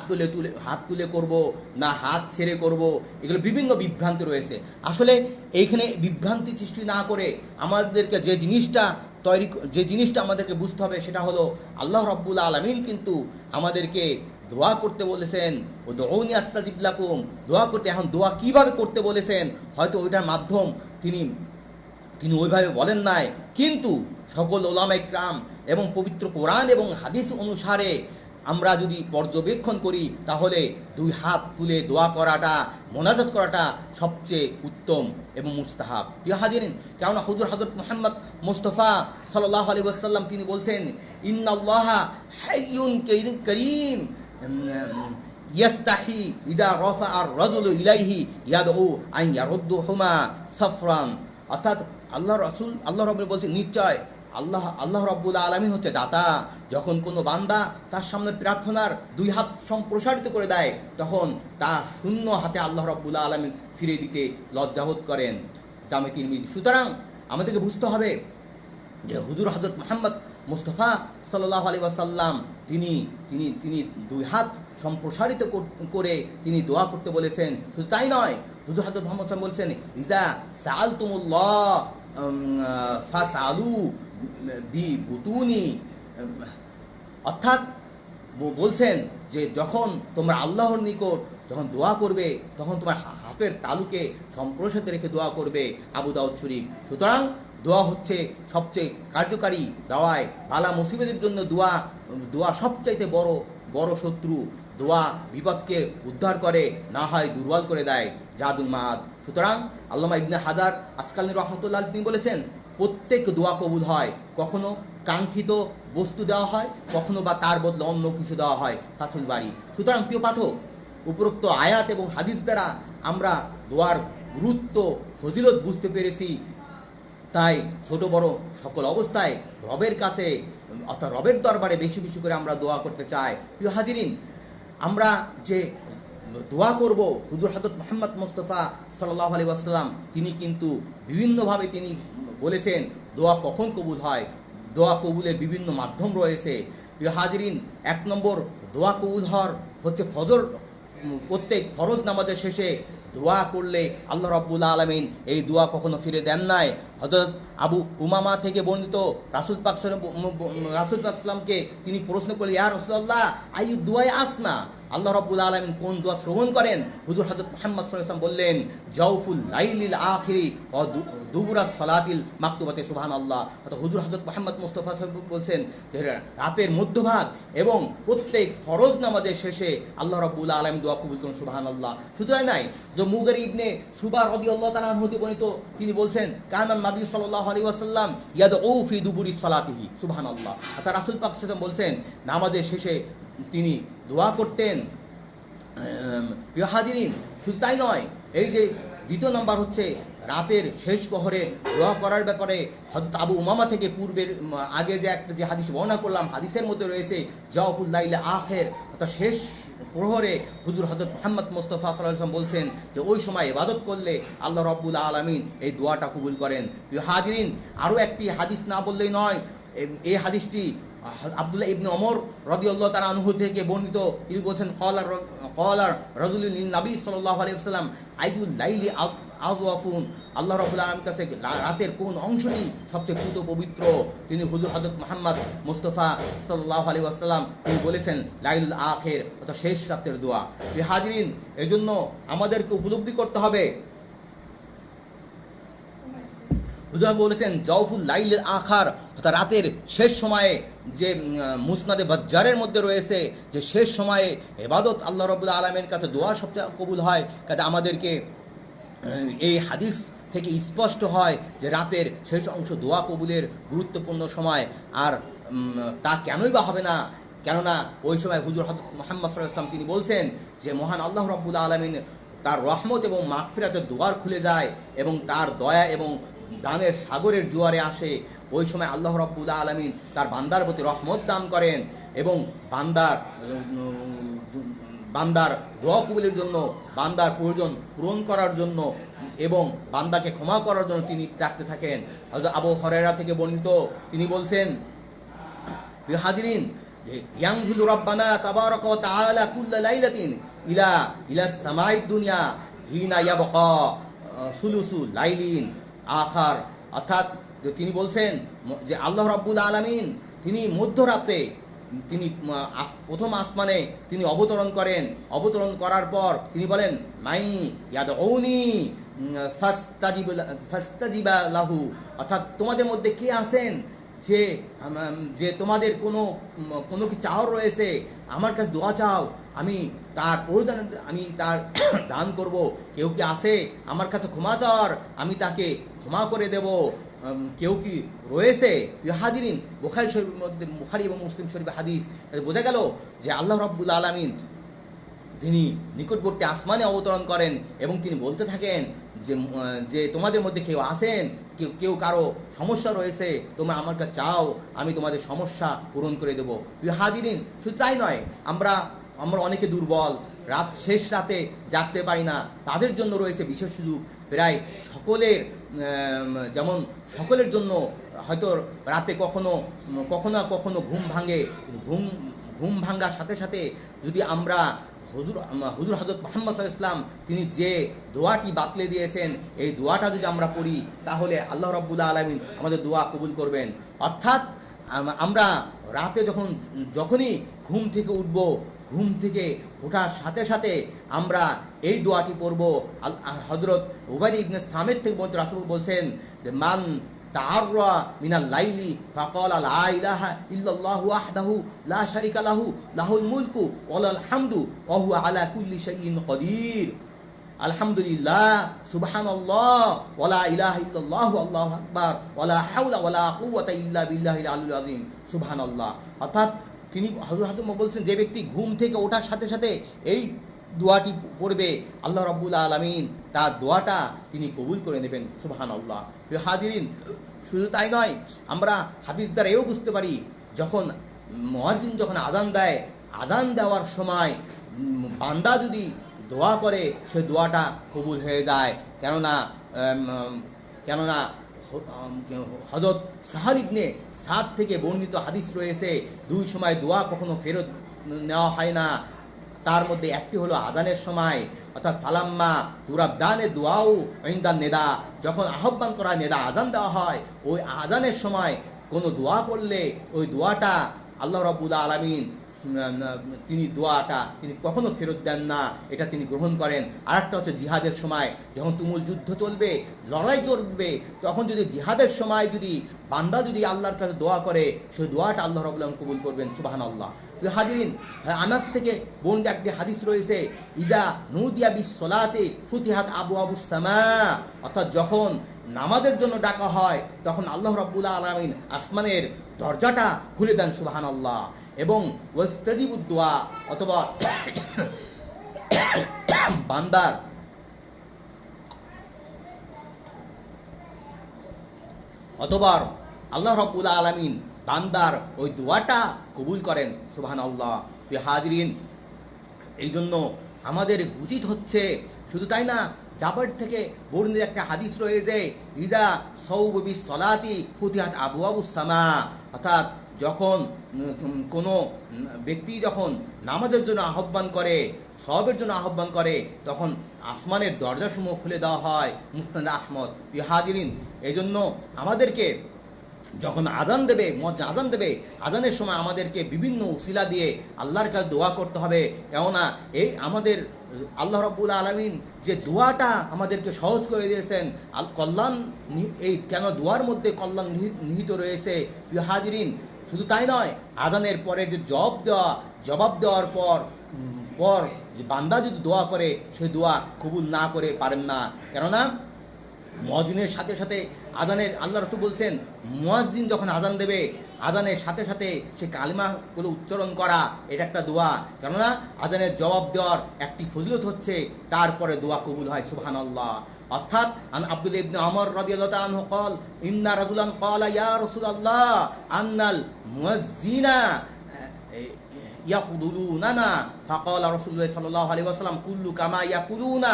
তুলে করব না হাত ছেড়ে করব, এগুলো বিভিন্ন বিভ্রান্তি রয়েছে। আসলে এইখানে বিভ্রান্তি সৃষ্টি না করে আমাদেরকে যে জিনিসটা আমাদেরকে বুঝতে হবে সেটা হলো আল্লাহ রাব্বুল আলামিন কিন্তু আমাদেরকে দোয়া করতে বলেছেন, উদউনি আস্তাজিব লাকুম, দোয়া করতে। এখন দোয়া কিভাবে করতে বলেছেন, হয়তো ওইটার মাধ্যম তিনি ওইভাবে বলেন নাই, কিন্তু সকল উলামায়ে কিরাম এবং পবিত্র কোরআন এবং হাদিস অনুসারে আমরা যদি পর্যবেক্ষণ করি তাহলে দুই হাত তুলে দোয়া করাটা, মোনাজাত করাটা সবচেয়ে উত্তম এবং মুস্তাহাব। প্রিয় হাজিরিন, কেননা হুজুর হযরত মুহাম্মদ মুস্তাফা সাল্লাল্লাহু আলাইহি ওয়াসাল্লাম তিনি বলছেন, ইন্নাল্লাহা হাইয়ুন কারীম ইয়াস্তাহি ইজা রফা আর রাজুলু ইলাইহি ইয়াদউ আন ইয়ারুদ্দুহুমা সাফরান। অর্থাৎ আল্লাহ রাব্বুল বলছেন, নিশ্চয় আল্লাহ রাব্বুল আলামিন হচ্ছে দাতা। যখন কোনো বান্দা তার সামনে প্রার্থনার দুই হাত সম্প্রসারিত করে দেয়, তখন তা শূন্য হাতে আল্লাহ রাব্বুল আলামিন ফিরে দিতে লজ্জাবোধ করেন। জামে তিরমিজি। সুতরাং আমাদেরকে বুঝতে হবে যে হুজুর হযরত মুহাম্মদ মুস্তাফা সাল্লাল্লাহু আলাইহি ওয়াসাল্লাম তিনি দুই হাত সম্প্রসারিত করে তিনি দোয়া করতে বলেছেন। শুধু তাই নয়, হুজুর হযরত মুহাম্মদ সাল্লাল্লাহু আলাইহি ওয়াসাল্লাম বলেছেন, ইজা সাআলতুমুল্লাহ ফাসআলু বিবুতুনি। অর্থাৎ বলছেন যে যখন তোমরা আল্লাহর নিকট যখন দোয়া করবে, তখন তোমার হাতের তালুকে সম্প্রসারিত রেখে দোয়া করবে। আবু দাউদ শরীফ। সুতরাং দোয়া হচ্ছে সবচেয়ে কার্যকারী দাওয়ায়। বালা মুসিবতের জন্য দোয়া সবচাইতে বড় শত্রু। দোয়া বিপদকে উদ্ধার করে, না হয় দুর্বল করে দেয়। জাদুল মাআদ। সুতরাং আল্লামা ইবনে হাজার আসকালানী রহমতুল্লাহ তিনি বলেছেন, প্রত্যেক দোয়া কবুল হয়। কখনো কাঙ্ক্ষিত বস্তু দেওয়া হয়, কখনো বা তার বদলে অন্য কিছু দেওয়া হয়। ফাতুল বারী। সুতরাং প্রিয় পাঠক, উপরোক্ত আয়াত এবং হাদিস দ্বারা আমরা দোয়ার গুরুত্ব, ফজিলত বুঝতে পেরেছি। তাই ছোট বড় সকল অবস্থায় রবের কাছে অর্থাৎ রবের দরবারে বেশি বেশি করে আমরা দোয়া করতে চাই। প্রিয় হাজিরিন, আমরা যে দোয়া করব, হুজুর হযরত মুহাম্মদ মুস্তাফা সাল্লাল্লাহু আলাইহি ওয়াসাল্লাম তিনি কিন্তু বিভিন্নভাবে তিনি বলেছেন দোয়া কখন কবুল হয়। দোয়া কবুলের বিভিন্ন মাধ্যম রয়েছে। প্রিয় হাজিরিন, 1 নম্বর দোয়া কবুল হওয়ার হচ্ছে প্রত্যেক ফরজ নামাজের শেষে দোয়া করলে আল্লাহ রাব্বুল আলামিন এই দোয়া কখনো ফিরে দেন নাই। হযরত আবু উমামা থেকে বর্ণিত, রাসূল পাক সাল্লামকে তিনি প্রশ্ন করলেন, ইয়া রাসূলুল্লাহ আইয়ু দুআই আসনা, আল্লাহ রাব্বুল আলামিন কোন দোয়া শ্রবণ করেন? হুজুর হযরত মুহাম্মদ সাল্লাল্লাহু আলাইহি ওয়াসাল্লাম বললেন, জাওফুল লাইলিল আখিরি ওয়া দুবুরাস সালাতিল মাকতুবাতে সুবহানাল্লাহ। অর্থাৎ হুজুর হযরত মুহাম্মদ মুস্তাফা বলছেন যে রাতের মধ্যভাগ এবং প্রত্যেক ফরজ নামাজের শেষে আল্লাহ রাব্বুল আলামিন দোয়া কবুল করেন। সুবহানাল্লাহ। শুধু নাই, যে মুগিরা ইবনে শুবা রাদিয়াল্লাহু তাআলা আনহু হতে বর্ণিত, তিনি বলছেন, কানান নবী সাল্লাল্লাহু আলাইহি ওয়াসাল্লাম ইয়াদউ ফি দুবুরি সালাতিহি। সুবহানাল্লাহ। অর্থাৎ রাসূল পাক সাল্লাল্লাহু আলাইহি ওয়াসাল্লাম বলছেন নামাজের শেষে তিনি দোয়া করতেন। প্রিয় হাজিরিন, শুধু তাই নয়, এই যে দ্বিতীয় নম্বর হচ্ছে রাতের শেষ প্রহরে দোয়া করার ব্যাপারে হযরত আবু উমামা থেকে পূর্বের আগে যে হাদিস বর্ণনা করলাম, হাদিসের মধ্যে রয়েছে জাওফুল লাইল আখির, অর্থাৎ শেষ প্রহরে হুজুর হযরত মুহাম্মদ মুস্তাফা সাল্লাল্লাহু আলাইহি ওয়াসাল্লাম বলছেন যে ওই সময় ইবাদত করলে আল্লাহ রাব্বুল আলামিন এই দোয়াটা কবুল করেন। প্রিয় হাজিরিন, আরও একটি হাদিস না বললেই নয়। এই হাদিসটি আব্দুল্লাহ ইবনে ওমর রাদিয়াল্লাহু তাআলা আনহু থেকে বর্ণিত। তিনি বলছেন, ক্বালা রাজুলুন লিন নবী সাল্লাল্লাহু আলাইহি ওয়াসাল্লাম আইয়ুল লাইলি আযওয়াফুন, আল্লাহ রাব্বুল আলামিনের কাছে রাতের কোন অংশটি সবচেয়ে পুত পবিত্র? তিনি হুজুর হযরত মুহাম্মদ মুস্তাফা সাল্লাল্লাহু আলাইহি ওয়াসাল্লাম তিনি বলেছেন লাইলুল আখির, অর্থাৎ শেষ রাতের দোয়া। প্রিয় হাজিরিন, এজন্য আমাদেরকে উপলব্ধি করতে হবে, হুজুর বলেছেন জাওফুল লাইলিল আখার, অর্থাৎ রাতের শেষ সময়ে, যে মুসনাদে বাজ্জারের মধ্যে রয়েছে যে শেষ সময়ে ইবাদত আল্লাহ রাব্বুল আলামিনের কাছে দোয়া সবচেয়ে কবুল হয়। কাজে আমাদেরকে এই হাদিস থেকে স্পষ্ট হয় যে রাতের শেষ অংশ দোয়া কবুলের গুরুত্বপূর্ণ সময়। আর তা কেনই বা হবে না? কেননা ওই সময় হুজুর হযরত মুহাম্মদ সাল্লাল্লাহু আলাইহি ওয়াসাল্লাম তিনি বলছেন যে মহান আল্লাহ রাব্বুল আলামিন তার রহমত এবং মাগফিরাতের দুয়ার খুলে যায় এবং তার দয়া এবং দানের সাগরের জোয়ারে আসে। ওই সময় আল্লাহ রাব্বুল আলামিন তার বান্দার প্রতি রহমত দান করেন এবং বান্দার দোয়া কবুলের জন্য, বান্দার প্রয়োজন পূরণ করার জন্য এবং বান্দাকে ক্ষমা করার জন্য তিনি ডাকতে থাকেন। হযরত আবু হুরায়রা থেকে বর্ণিত, তিনি বলছেন, প্রিয় হাজিরিন, যে ইয়ানজিলু রাব্বানা তাবারাকা ওয়া তাআলা কুল্লা লাইলাতিন ইলা সামাইদ দুনিয়া হিনা ইয়াবকা সুলুসু লাইলিন আখার। অর্থাৎ তিনি বলছেন যে আল্লাহ রাব্বুল আলামিন তিনি মধ্যরাতে তিনি প্রথম আসমানে তিনি অবতরণ করেন। অবতরণ করার পর তিনি বলেন, মাই ইয়াদউনি ফাস্তাজিবা লাহু, অর্থাৎ তোমাদের মধ্যে কে আছেন যে তোমাদের কোনো কি চাওয়ার রয়েছে, আমার কাছে দোয়া চাও, আমি তার প্রয়োজন আমি তার দান করব। কেউ কি আসে আমার কাছে ক্ষমা চাওয়ার, আমি তাকে ক্ষমা করে দেব। কেউ কি রয়েছে? হাজিরিন, বুখারী শরীফের মধ্যে, বুখারী এবং মুসলিম শরীফের হাদিস, বোঝা গেল যে আল্লাহ রাব্বুল আলামিন তিনি নিকটবর্তী আসমানে অবতরণ করেন এবং তিনি বলতে থাকেন যে তোমাদের মধ্যে কেউ আসেন, কেউ কারো সমস্যা রয়েছে, তোমরা আমার কাছে চাও, আমি তোমাদের সমস্যা পূরণ করে দেবো। প্রিয় হাজিরিন, শুধু তাই নয়, আমরা অনেকে দুর্বল, শেষ রাতে জাগতে পারি না, তাদের জন্য রয়েছে বিশেষ সুযোগ। প্রায় সকলের যেমন সকলের জন্য হয়তো রাতে কখনো কখনো ঘুম ভাঙে, ঘুম ভাঙ্গার সাথে সাথে যদি আমরা হুজুর হযরত মুহাম্মদ সাল্লাল্লাহু আলাইহি ওয়াসাল্লাম তিনি যে দোয়াটি বাতলে দিয়েছেন, এই দোয়াটা যদি আমরা পড়ি, তাহলে আল্লাহ রাব্বুল আলামিন আমাদের দোয়া কবুল করবেন। অর্থাৎ আমরা রাতে যখনই ঘুম থেকে উঠব, ঘুম থেকে ওঠার সাথে সাথে আমরা এই দোয়াটি পড়ব। হযরত উবাদা ইবনে সামিত থেকে রাসূল বলছেন যে মান তাআররা মিনাল লাইলি ফাকালা লা ইলাহা ইল্লাল্লাহু ওয়াহদাহু লা শারীকা লাহু লাহুল মুলকু ওয়া লাহুল হামদু ওয়া হুয়া আলা কুল্লি শাইইন কাদির। আলহামদুলিল্লাহ, সুবহানাল্লাহ, ওয়া লা ইলাহা ইল্লাল্লাহু আল্লাহু আকবার, ওয়া লা হাওলা ওয়া লা কুওয়াতা ইল্লা বিল্লাহিল আলিয়্যিল আযীম। সুবহানাল্লাহ। অর্থাৎ তিনি হযরত বলছেন, যে ব্যক্তি ঘুম থেকে ওঠার সাথে সাথে এই দোয়াটি পড়বে, আল্লাহ রাব্বুল আলামিন তার দোয়াটা তিনি কবুল করে নেবেন। সুবহানাল্লাহ। প্রিয় হাজিরিন, শুধু তাই নয়, আমরা হাদিস দ্বারা এও বুঝতে পারি, যখন মুয়াজ্জিন যখন আযান দেয়, আযান দেওয়ার সময় বান্দা যদি দোয়া করে, সে দোয়াটা কবুল হয়ে যায়। কেননা হযরত সাহাল ইবনে সাদ থেকে বর্ণিত হাদিস রয়েছে, দুই সময় দোয়া কখনো ফেরত নেওয়া হয় না। তার মধ্যে একটি হলো আজানের সময়, অর্থাৎ ফালাম্মা তুরাদ্দানে দোয়াও ইনদান নেদা, যখন আহ্বান করা নেদা আজান দেওয়া হয়, ওই আজানের সময় কোনো দোয়া করলে ওই দোয়াটা আল্লাহ রাব্বুল আলামিন তিনি দোয়াটা তিনি কখনো ফেরত দেন না, এটা তিনি গ্রহণ করেন। আরেকটা হচ্ছে জিহাদের সময়, যখন তুমুল যুদ্ধ চলবে, লড়াই চলবে, তখন যদি জিহাদের সময় যদি বান্দা যদি আল্লাহর কাছে দোয়া করে, সেই দোয়াটা আল্লাহ রাব্বুল আলামিন কবুল করবেন। সুবহানাল্লাহ। হাজিরিন, আনাস থেকে বোন একটি হাদিস রয়েছে, ইজা নুদিয়া বিস সলাতে ফুতিহাত আবওয়াবুস সামা, অর্থাৎ যখন নামাজের জন্য ডাকা হয়, তখন আল্লাহ রাব্বুল আলামিন আসমানের দরজাটা খুলে দেন। সুবহানাল্লাহ। এবং ওয়াস্তাজিবুদ দুআ, অথবা বান্দার আল্লাহ রাব্বুল আলামিন বান্দার ওই দোয়াটা কবুল করেন। সুবহানাল্লাহ। প্রিয় হাজিরিন, এই জন্য আমাদের উচিত হচ্ছে, শুধু তাই না, জাবের থেকে বর্ণিত একটা হাদিস রয়েছে, ইজা সাউবু বিস সলাতি ফুতিহাত আবওয়াবুস সামা, অর্থাৎ যখন কোনো ব্যক্তি যখন নামাজের জন্য আহ্বান করে, সওয়াবের জন্য আহ্বান করে, তখন আসমানের দরজাসমূহ খুলে দেওয়া হয়। মুসনাদ আহমদ। প্রিয় হাজিরিন, এই জন্য আমাদেরকে যখন আজান দেবে, আজানের সময় আমাদেরকে বিভিন্ন উসিলা দিয়ে আল্লাহর কাছে দোয়া করতে হবে। কেননা এই আমাদের আল্লাহ রাব্বুল আলামিন যে দোয়াটা আমাদেরকে সহজ করে দিয়েছেন, কল্যাণ এই কেন দোয়ার মধ্যে কল্যাণ নিহিত রয়েছে। প্রিয় হাজিরিন, শুধু তাই নয়, আজানের পরে যে জবাব দেওয়ার পর বান্দা যদি দোয়া করে, সে দোয়া কবুল না করে পারেন না। কেননা মুয়াজ্জিনের সাথে সাথে আজানের, আল্লাহ রাসূল বলছেন, মুয়াজ্জিন যখন আজান দেবে, আজানের সাথে সাথে সে কালিমাগুলো উচ্চারণ করা, এটা একটা দোয়া। কেননা আজানের জবাব দেওয়ার একটি ফজিলত হচ্ছে তারপরে দোয়া কবুল হয়। সুবহানাল্লাহ। অর্থাৎ আব্দুল্লাহ ইবনে ওমর রাদিয়াল্লাহু তাআলা আনহু قال ইন্না রাজুলান قال ইয়া রাসূলুল্লাহ আন্নাল মুয়াজ্জিনা ইয়াফদুলুনানা ফাকালা রাসূলুল্লাহ সাল্লাল্লাহু আলাইহি ওয়াসাল্লাম কুল্লু কামা ইয়াকুলুনা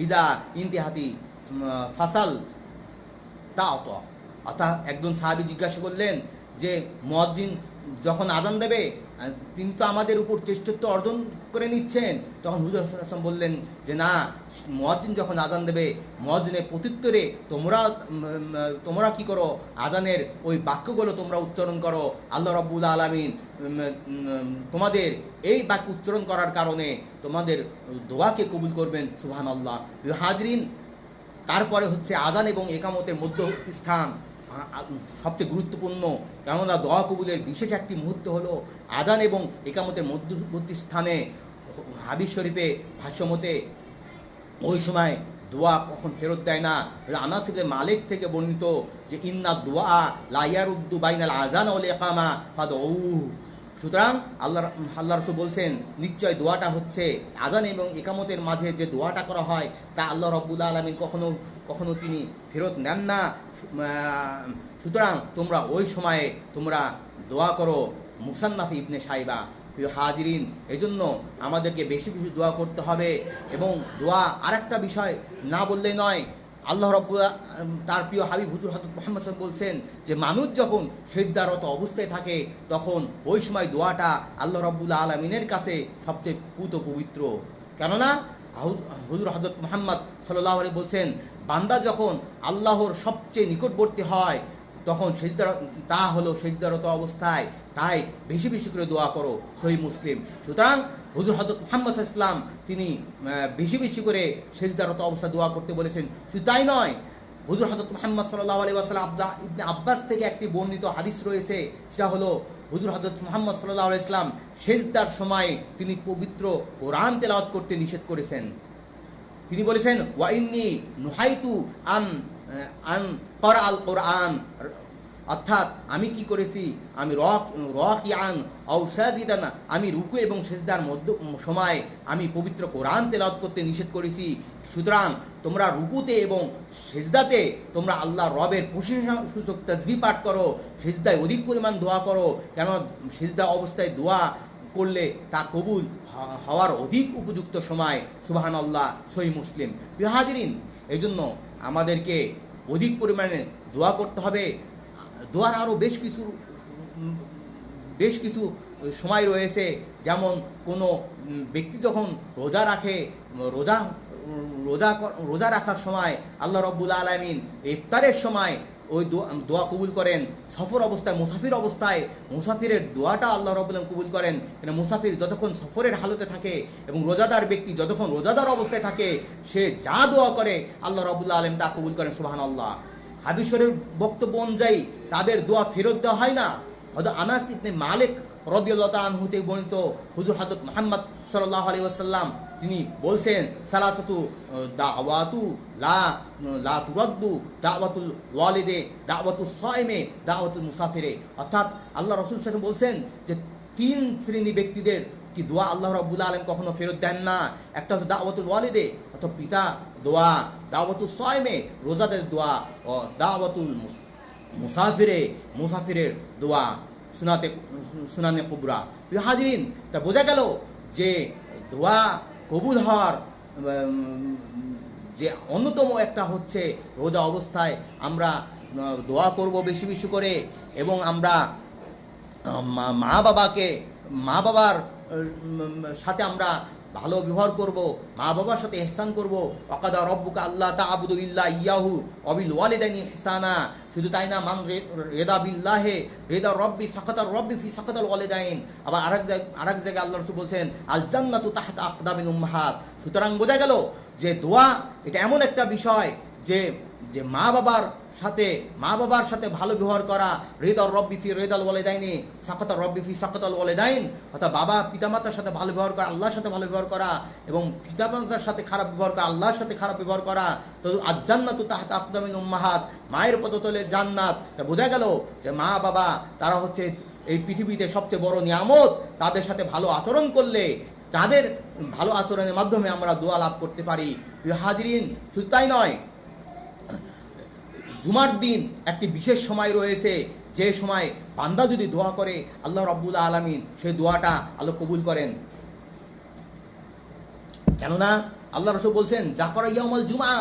ইযা ইনতিহাতি ফাসাল তাআত। অর্থাৎ একজন সাহাবী জিজ্ঞাসা করলেন যে মুয়াজ্জিন যখন আজান দেবে, তিনি তো আমাদের উপর শ্রেষ্ঠত্ব অর্জন করে নিচ্ছেন। তখন হুজুর সাল্লাল্লাহু আলাইহি ওয়াসাল্লাম বললেন যে না, মুয়াজ্জিন যখন আজান দেবে, মুয়াজ্জিনের প্রত্যুত্তরে তোমরা কি করো, আজানের ওই বাক্যগুলো তোমরা উচ্চারণ করো। আল্লাহ রাব্বুল আলামিন তোমাদের এই বাক্য উচ্চারণ করার কারণে তোমাদের দোয়াকে কবুল করবেন। সুবহানাল্লাহ। হাজিরিন, তারপরে হচ্ছে আজান এবং একামতের মধ্যবর্তী স্থান সবচেয়ে গুরুত্বপূর্ণ। কেননা দোয়া কবুলের বিশেষ একটি মুহূর্ত হলো আজান এবং একামতের মধ্যবর্তী স্থানে। হাদিস শরীফে ভাষ্যমতে ওই সময় দোয়া কখন ফেরত দেয় না। আনাস ইবনে মালিক থেকে বর্ণিত যে ইন্না দুআ লা ইয়ারুদ্দু বাইনাল আযান ওয়াল ইকামা ফাদউ, সুতরাং আল্লাহ রাসূল বলছেন নিশ্চয় দোয়াটা হচ্ছে আজান এবং ইকামতের মাঝে যে দোয়াটা করা হয় তা আল্লাহ রাব্বুল আলামিন কখনো তিনি ফেরত নেন না। সুতরাং তোমরা ওই সময়ে তোমরা দোয়া করো। মুসান্নাফ ইবনে সাইবা। প্রিয় হাজিরিন, এজন্য আমাদেরকে বেশি বেশি দোয়া করতে হবে। এবং দোয়া আরেকটা বিষয় না বললেই নয়, আল্লাহ রাব্বুল তার প্রিয় হাবিব হুজুর হযরত মুহাম্মদ সাল্লাল্লাহু আলাইহি ওয়াসাল্লাম বলছেন যে মানুষ যখন সিজদারত অবস্থায় থাকে তখন ওই সময় দোয়াটা আল্লাহ রাব্বুল আলামিনের কাছে সবচেয়ে পবিত্র। কেননা হুজুর হযরত মুহাম্মদ সাল্লাল্লাহু আলাইহি বলছেন বান্দা যখন আল্লাহর সবচেয়ে নিকটবর্তী হয় তখন তা হলো সিজদারত অবস্থায়, তাই বেশি বেশি করে দোয়া করো। সহিহ মুসলিম। সুতরাং হুজুর হযরত মুহাম্মদ সাল্লাল্লাহু আলাইহি ওয়াসাল্লাম তিনি বেশি বেশি করে সিজদারত অবস্থায় দোয়া করতে বলেছেন। শুধু তাই নয়, হুজুর হযরত মুহাম্মদ সাল্লাল্লাহু আলাইহি ওয়াসাল্লাম ইবনে আব্বাস থেকে একটি বর্ণিত হাদিস রয়েছে, সেটা হলো হুজুর হযরত মুহাম্মদ সাল্লাল্লাহু আলাইহি ওয়াসাল্লাম সিজদার সময় তিনি পবিত্র কোরআন তেলাওয়াত করতে নিষেধ করেছেন। তিনি বলেছেন ওয়া ইন্নী নুহাইতু আন করা আল কোরআন, অর্থাৎ আমি কি করেছি, আমি রাকিআন আও সাজিদান, আমি রুকু এবং সিজদার মধ্য সময় আমি পবিত্র কোরআন তেলাওয়াত করতে নিষেধ করেছি। সুতরাং তোমরা রুকুতে এবং সিজদাতে তোমরা আল্লাহ রবের প্রশংসাসূচক তাসবিহ পাঠ করো, সিজদায় অধিক পরিমাণ দোয়া করো, কেন সিজদা অবস্থায় দোয়া করলে তা কবুল হওয়ার অধিক উপযুক্ত সময়। সুবহানাল্লাহ। সহিহ মুসলিম। প্রিয় হাজিরিন, এই জন্য আমাদেরকে অধিক পরিমাণে দোয়া করতে হবে। দোয়ার আরও বেশ কিছু সময় রয়েছে, যেমন কোনো ব্যক্তি যখন রোজা রাখে, রোজা রাখার সময় আল্লাহ রাব্বুল আলামিন ইফতারের সময় ওই দোয়া কবুল করেন। সফর অবস্থায়, মুসাফিরের দোয়াটা আল্লাহ রাব্বুল আলামিন কবুল করেন। কেন মুসাফির যতক্ষণ সফরের হালতে থাকে এবং রোজাদার ব্যক্তি যতক্ষণ রোজাদার অবস্থায় থাকে সে যা দোয়া করে আল্লাহ রাব্বুল আলামিন তা কবুল করেন। সুবহানাল্লাহ। হাদিসের বক্তব্য অনুযায়ী তাদের দোয়া ফেরত দেওয়া হয় না। হযরত আনাস ইবনে মালিক রাদিয়াল্লাহু তাআলা আনহু থেকে বর্ণিত, হুজুর হযরত মুহাম্মদ সাল্লাল্লাহু আলাইহি ওয়াসাল্লাম তিনি বলছেন সালাসাতু দাওয়াতু লা তুরাদ্দু, দাওয়াতুল ওয়ালিদে, দাওয়াতুস সাইমে, দাওয়াতুল মুসাফিরে। অর্থাৎ আল্লাহ রাসূল সাল্লাল্লাহু আলাইহি ওয়াসাল্লাম বলছেন যে 3 শ্রেণী ব্যক্তিদের কি দোয়া আল্লাহ রাব্বুল আলামিন কখনো ফেরত দেন না। একটা হচ্ছে দাওয়াতুল ওয়ালিদে অর্থাৎ পিতা দোয়া, দাওয়াতুস সাইমে রোজাদের দোয়া, ও দাওয়াতুল মুসাফিরের দোয়া, সুনানে কুবরা। প্রিয় হাজিরিন, তা বোঝা গেল যে দোয়া কবুল হওয়ার যে অন্যতম একটা হচ্ছে রোজা অবস্থায় আমরা দোয়া করব বেশি বেশি করে, এবং আমরা মা বাবার সাথে আমরা ভালো ব্যবহার করব, মা বাবার সাথে ইহসান করব। ওয়াকাদা রব্বুকা আল্লা তা'বুদু ইল্লা ইয়াহু ওয়া বিল ওয়ালিদাইনি ইহসানা। শুধু তাই না, মান রেদা বিল্লাহে রেদা রব্বি সাকাতার রব্বি ফি সাকাতাল ওয়ালিদাইন। আবার আরেক জায়গায় আল্লাহ রাসূল বলছেন আল জান্নাতু তাহতা আকদামিল উম্মাহাত। সুতরাং বোঝা গেল যে দোয়া এটা এমন একটা বিষয় যে মা বাবার সাথে ভালো ব্যবহার করা, রেদার রব্বি ফি রেদাল ওয়ালিদাইনি সাকাতার রব্বি ফি সাকাতাল ওয়ালিদাইন, অর্থাৎ পিতামাতার সাথে ভালো ব্যবহার করা, আল্লাহর সাথে ভালো ব্যবহার করা, এবং পিতামাতার সাথে খারাপ ব্যবহার করা, আল্লাহর সাথে খারাপ ব্যবহার করা। তো আজ জান্নাতু তাহতা আকদামিল উম্মাহাত, মায়ের পদতলে জান্নাত। তা বোঝা গেল যে মা বাবা তারা হচ্ছে এই পৃথিবীতে সবচেয়ে বড় নিয়ামত। তাদের সাথে ভালো আচরণ করলে, তাদের ভালো আচরণের মাধ্যমে আমরা দোয়া লাভ করতে পারি। প্রিয় হাজিরিন, শুধু তাই নয়, জুমার দিন একটি বিশেষ সময় রয়েছে, যে সময় বান্দা যদি দোয়া করে আল্লাহ রাব্বুল আলামিন সেই দোয়াটা আল্লাহ কবুল করেন। কেননা আল্লাহ রাসূল বলছেন যাকরা ইয়াউমাল জুমা,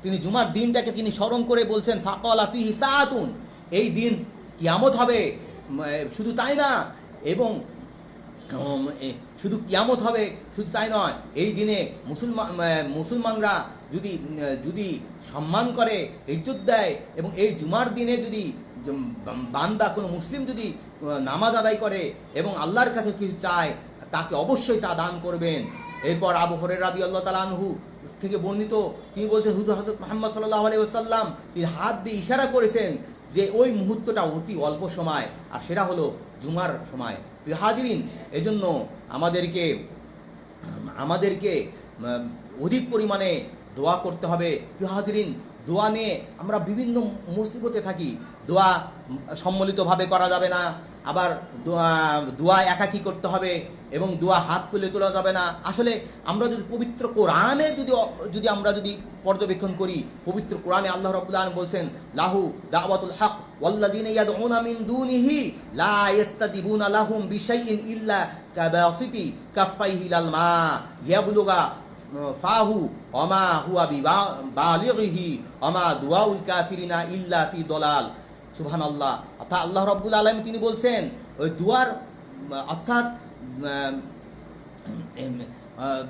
তিনি জুমার দিনটাকে তিনি স্মরণ করে বলছেন ফাকালা ফিহি সাআতুন, এই দিন কিয়ামত হবে। শুধু তাই না, এবং শুধু কিয়ামত হবে শুধু তাই নয়, এই দিনে মুসলমানরা যদি সম্মান করে, ইজ্জত দেয়, এবং এই জুমার দিনে যদি বান্দা কোনো মুসলিম যদি নামাজ আদায় করে এবং আল্লাহর কাছে কিছু চায়, তাকে অবশ্যই তা দান করবেন। এরপর আবু হুরায়রা রাদিয়াল্লাহু তাআলা আনহু থেকে বর্ণিত, তিনি বলছেন হুজুর হযরত মুহাম্মদ সাল্লাল্লাহু আলাইহি ওয়াসাল্লাম তিনি হাত দিয়ে ইশারা করেছেন যে ওই মুহূর্তটা অতি অল্প সময়, আর সেটা হলো জুমার সময়। প্রিয় হাজিরিন, এজন্য আমাদেরকে অধিক পরিমাণে দোয়া করতে হবে। প্রিয় হাজিরিন, দোয়া নিয়ে আমরা বিভিন্ন মুসিবতে থাকি। দোয়া সম্মিলিতভাবে করা যাবে না, আবার দোয়া একাকী করতে হবে এবং দোয়া হাত তুলে তোলা যাবে না। আসলে আমরা যদি পবিত্র কোরআনে যদি আমরা পর্যবেক্ষণ করি, পবিত্র কোরআনে আল্লাহ রাব্বুল আলামিন বলছেন লাহু দাওয়াতুল হক ওয়াল্লাযীনা ইয়াদউনা মিন দুনিহি লা ইস্তাজিবুনা লাহুম বিশাইইন ইল্লা কাবাসিতি কাফাইহি লাল মা ইয়াবলুগা ফাহু ওমা হুয়া বিবালিগিহি ওমা দুআউল কাফিরিনা ইল্লা ফি দলাল। সুবহানাল্লাহ। অর্থাৎ আল্লাহ রাব্বুল আলামিন তিনি বলছেন ওই দুয়ার অর্থাৎ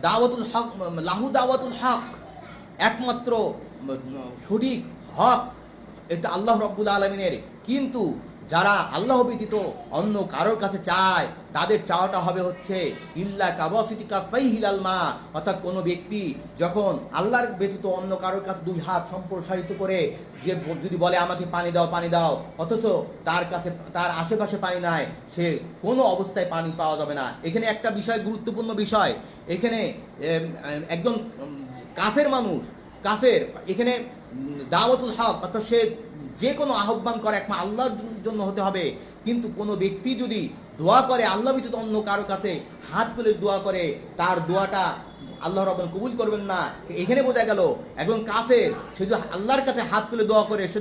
দাওয়াতুল হক, লাহু দাওয়াতুল হক, একমাত্র সঠিক হক এটা আল্লাহ রাব্বুল আলামিনের। কিন্তু যারা আল্লাহ ব্যতীত অন্য কারোর কাছে চায় তাদের চাওয়াটা হবে হচ্ছে ইল্লা কাবাসিতি কাফাইহি লাল মা। অর্থাৎ কোনো ব্যক্তি যখন আল্লাহর ব্যতীত অন্য কারোর কাছে দুই হাত সম্প্রসারিত করে যে যদি বলে আমাকে পানি দাও পানি দাও, অথচ তার কাছে তার আশেপাশে পানি নাই, সে কোনো অবস্থায় পানি পাওয়া যাবে না। এখানে একটা বিষয়, গুরুত্বপূর্ণ বিষয়, এখানে একজন কাফের মানুষ, কাফের এখানে দাওয়াতুল হক অর্থাৎ সে যে কোনো আহ্বান করে একমাত্র আল্লাহর জন্য হতে হবে। কিন্তু কোনো ব্যক্তি যদি দোয়া করে আল্লাহ ব্যতীত অন্য কারো কাছে হাত তুলে দোয়া করে, তার দোয়াটা আল্লাহ রাব্বুল কবুল করবেন না। এখানে বোঝা গেল একজন কাফের সে যদি আল্লাহর কাছে হাত তুলে দোয়া করে সে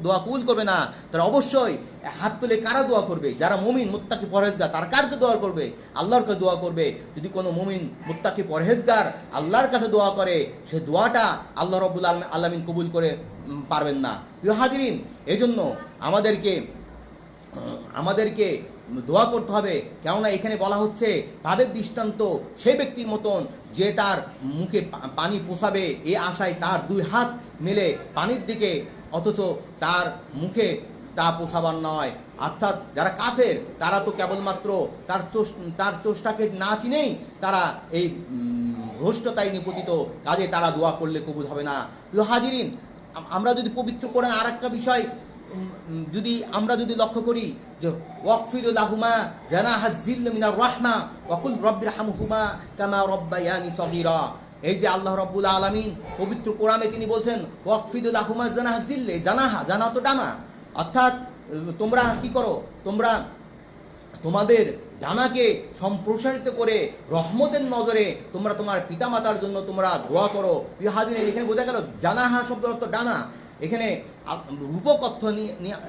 দোয়া কবুল করবে না। তার অবশ্যই হাত তুলে কারা দোয়া করবে? যারা মুমিন মুত্তাকি পরহেজগার, তার কার কাছে দোয়া করবে? আল্লাহর কাছে দোয়া করবে। যদি কোনো মুমিন মুত্তাকি পরহেজগার আল্লাহর কাছে দোয়া করে, সে দোয়াটা আল্লাহ রাব্বুল আলামিন কবুল করে পারবেন না। প্রিয় হাজিরিন, এজন্য আমাদেরকে দোয়া করতে হবে। কেননা এখানে বলা হচ্ছে তাদের দৃষ্টান্ত সেই ব্যক্তির মতন যে তার মুখে পানি পোষাবে এই আশায় তার দুই হাত মেলে পানির দিকে, অথচ তার মুখে তা পোষাবার নয়। অর্থাৎ যারা কাফের তারা তো কেবলমাত্র তার চোষটাকে না চিনেই তারা এই ভ্রষ্টতায় নিপতিত, কাজে তারা দোয়া করলে কবুল হবে না। প্রিয় হাজিরিন, আমরা যদি পবিত্র কোরআন আর একটা বিষয় আমরা যদি লক্ষ্য করি যে ওয়াকফিদু লাহুমা জানাহাজ যিল্ল মিনার রাহমা ওয়া কুল রাব্বিরহামহুমা কামা রাব্বায়ানি সগীরা। এই যে আল্লাহ রাব্বুল আলামিন পবিত্র কোরআনে তিনি বলছেন ওয়াকফিদু লাহুমা জানাহাজ যিল্ল, জানা তো ডানা, অর্থাৎ তোমরা কি করো, তোমরা তোমাদের ডানাকে সম্প্রসারিত করে রহমতের নজরে তোমরা তোমার পিতামাতার জন্য তোমরা দোয়া করো। প্রিয় হাজিরিন, এখানে বোঝা গেল জানাহা শব্দের অর্থ ডানা, এখানে রূপক অর্থ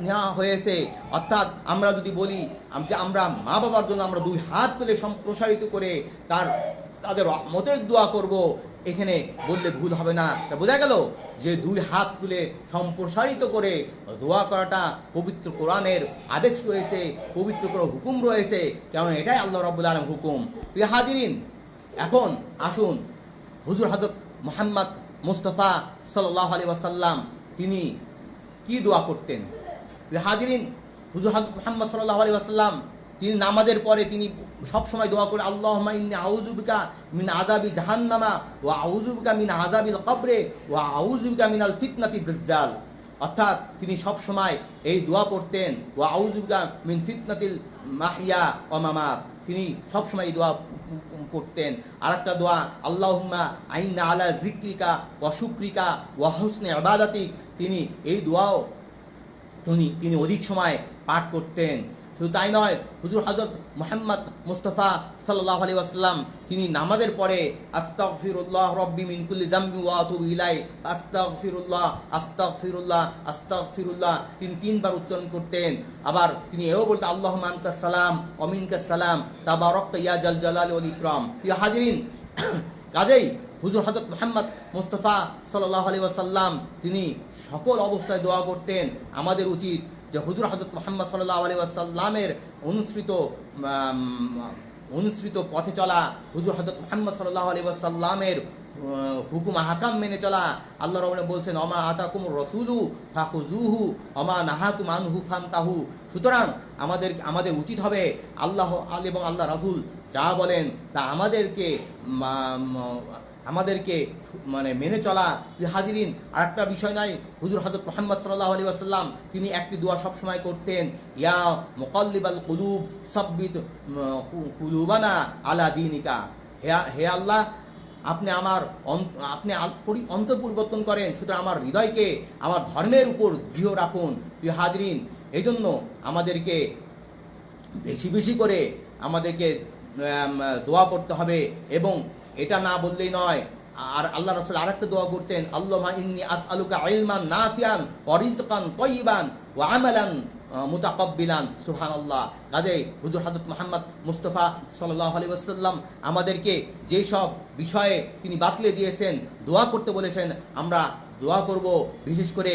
নেওয়া হয়েছে। অর্থাৎ আমরা যদি বলি যে আমরা মা বাবার জন্য আমরা দুই হাত তুলে সম্প্রসারিত করে তাদের রহমতের দোয়া করব, এখানে বললে ভুল হবে না। তা বোঝা গেল যে দুই হাত তুলে সম্প্রসারিত করে দোয়া করাটা পবিত্র কোরআনের আদেশ রয়েছে, পবিত্র কোনো হুকুম রয়েছে, কারণ এটাই আল্লাহ রাব্বুল আলামিন হুকুম। প্রিয় হাজিরিন, এখন আসুন হুজুর হযরত মুহাম্মদ মুস্তাফা সাল্লাল্লাহু আলাইহি ওয়াসাল্লাম তিনি কি দোয়া করতেন। প্রিয় হাজিরিন, হুজুর হযরত মুহাম্মদ সাল্লাল্লাহু আলাইহি ওয়াসাল্লাম তিনি নামাজের পরে তিনি সব সময় দোয়া করে আল্লাহুম্মা ইন্নী আউযু বিকা মিন আযাবি জাহান্নামা ওয়া আউযু বিকা মিন আযাবিল কবরে ওয়া আউযু বিকা মিনাল ফিতনাতিদ দাজ্জাল। অর্থাৎ তিনি সব সময় এই দোয়া পড়তেন ওয়া আউযু বিকা মিন ফিতনাতিল মাহইয়া ওয়া মামাত, তিনি সব সময় এই দোয়া পড়তেন। আর একটা দোয়া আল্লাহুম্মা আইন্না আলা যিকরিকা ওয়া শুকরিকা ওয়া হুসনি ইবাদাতিক, তিনি এই দোয়াও তিনি অধিক সময় পাঠ করতেন। শুধু তাই নয়, হুজুর হযরত মুহাম্মদ মুস্তাফা সাল্লাল্লাহু আলাইহি ওয়াসাল্লাম তিনি নামাজের পরে আস্তাগফিরুল্লাহ রাব্বি মিন কুল্লি যামবি ওয়া আতুবু ইলাই, আস্তাগফিরুল্লাহ আস্তাগফিরুল্লাহ আস্তাগফিরুল্লাহ তিনি তিনবার উচ্চারণ করতেন। আবার তিনি এও বলতেন আল্লাহুম্মা আনতাস সালাম ওয়া মিনকাস সালাম তাবারাকতা ইয়া জাল জালালি ওয়াল ইকরাম। প্রিয় হাজিরিন, কাজেই হুজুর হযরত মুহাম্মদ মুস্তাফা সাল্লাল্লাহু আলাইহি ওয়াসাল্লাম তিনি সকল অবস্থায় দোয়া করতেন। আমাদের উচিত যে হুজুর হযরত মুহাম্মদ সাল্লাল্লাহু আলাইহি ওয়াসাল্লামের অনুসৃত পথে চলা, হুজুর হযরত মুহাম্মদ সাল্লাল্লাহু আলাইহি ওয়াসাল্লামের হুকুম আহকাম মেনে চলা। আল্লাহ রাব্বুল বলছেন ওমা আতাকুমুর রাসূলু ফাখুযুহু ওমা নাহাকুম আনহু ফান্তাহু। সুতরাং আমাদের উচিত হবে আল্লাহ এবং আল্লাহ রাসূল যা বলেন তা আমাদেরকে মানে মেনে চলা। হাজিরিন, আর একটা বিষয় নাই, হুজুর হযরত মুহাম্মদ সাল্লাল্লাহু আলাইহি ওয়াসাল্লাম তিনি একটি দোয়া সব সময় করতেন, ইয়া মুকাল্লিবাল কুলুব সাব্বিত কুলুবানা আলা দীনিকা। হে আল্লাহ, আপনি অন্তর পরিবর্তন করেন, সুতরাং আমার হৃদয়কে আমার ধর্মের উপর দৃঢ় রাখুন। প্রিয় হাজিরিন, এই জন্য আমাদেরকে বেশি বেশি করে আমাদেরকে দোয়া করতে হবে। এবং এটা না বললেই নয়, আর আল্লাহ রাসূল আরেকটা দোয়া করতেন, আল্লাহুম্মা ইন্নী আসআলুকা ইলমান নাফিআন ওয়া রিজকান তাইয়িবান ওয়া আমালান মুতাকাব্বিলান। সুবহানাল্লাহ। কাজেই হুজুর হযরত মুহাম্মদ মুস্তাফা সাল্লাল্লাহু আলাইহি ওয়াসাল্লাম আমাদেরকে যেই সব বিষয়ে তিনি বাতলে দিয়েছেন, দোয়া করতে বলেছেন, আমরা দোয়া করব। বিশেষ করে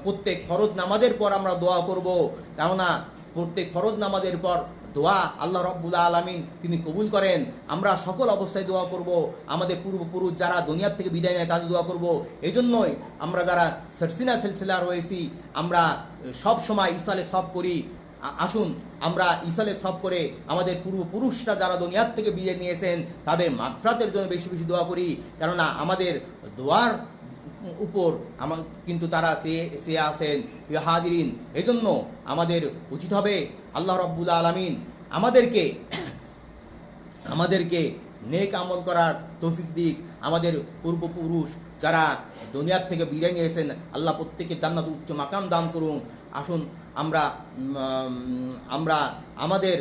প্রত্যেক ফরজ নামাজের পর আমরা দোয়া করব, কেননা প্রত্যেক ফরজ নামাজের পর দোয়া আল্লাহ রাব্বুল আলামিন তিনি কবুল করেন। আমরা সকল অবস্থায় দোয়া করব। আমাদের পূর্বপুরুষ যারা দুনিয়ার থেকে বিদায় নেয় তাদের দোয়া করব। এই জন্যই আমরা যারা সারসিনা সিলসিলা রয়েছি, আমরা সব সময় ইসালে সব করি। আসুন আমরা ইসালে সব করে আমাদের পূর্বপুরুষরা যারা দুনিয়ার থেকে বিদায় নিয়েছেন তাদের মাগফিরাতের জন্য বেশি বেশি দোয়া করি, কেননা আমাদের দোয়ার উপর কিন্তু তারা চেয়ে আসেন। প্রিয় হাজিরিন, এজন্য আমাদের উচিত হবে আল্লাহ রাব্বুল আলামিন আমাদেরকে নেক আমল করার তৌফিক দিক। আমাদের পূর্বপুরুষ যারা দুনিয়ার থেকে বিদায় নিয়েছেন, আল্লাহ প্রত্যেককে জান্নাত উচ্চ মাকাম দান করুন। আসুন আমরা আমাদের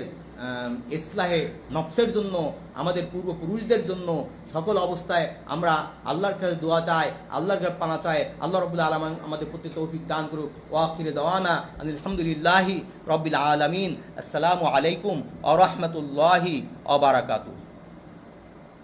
ইসলাহে নফসের জন্য, আমাদের পূর্বপুরুষদের জন্য সকল অবস্থায় আমরা আল্লাহর কাছে দোয়া চাই, আল্লাহর কাছে পানা চাই। আল্লাহ রাব্বুল আলামিন আমাদের প্রতি তৌফিক দান করুক। ওয়া আখিরু দাওয়ানা আলহামদুলিল্লাহি রাব্বিল আলামিন। আসসালামু আলাইকুম ওয়া রাহমাতুল্লাহি ওয়া বারাকাতুহু।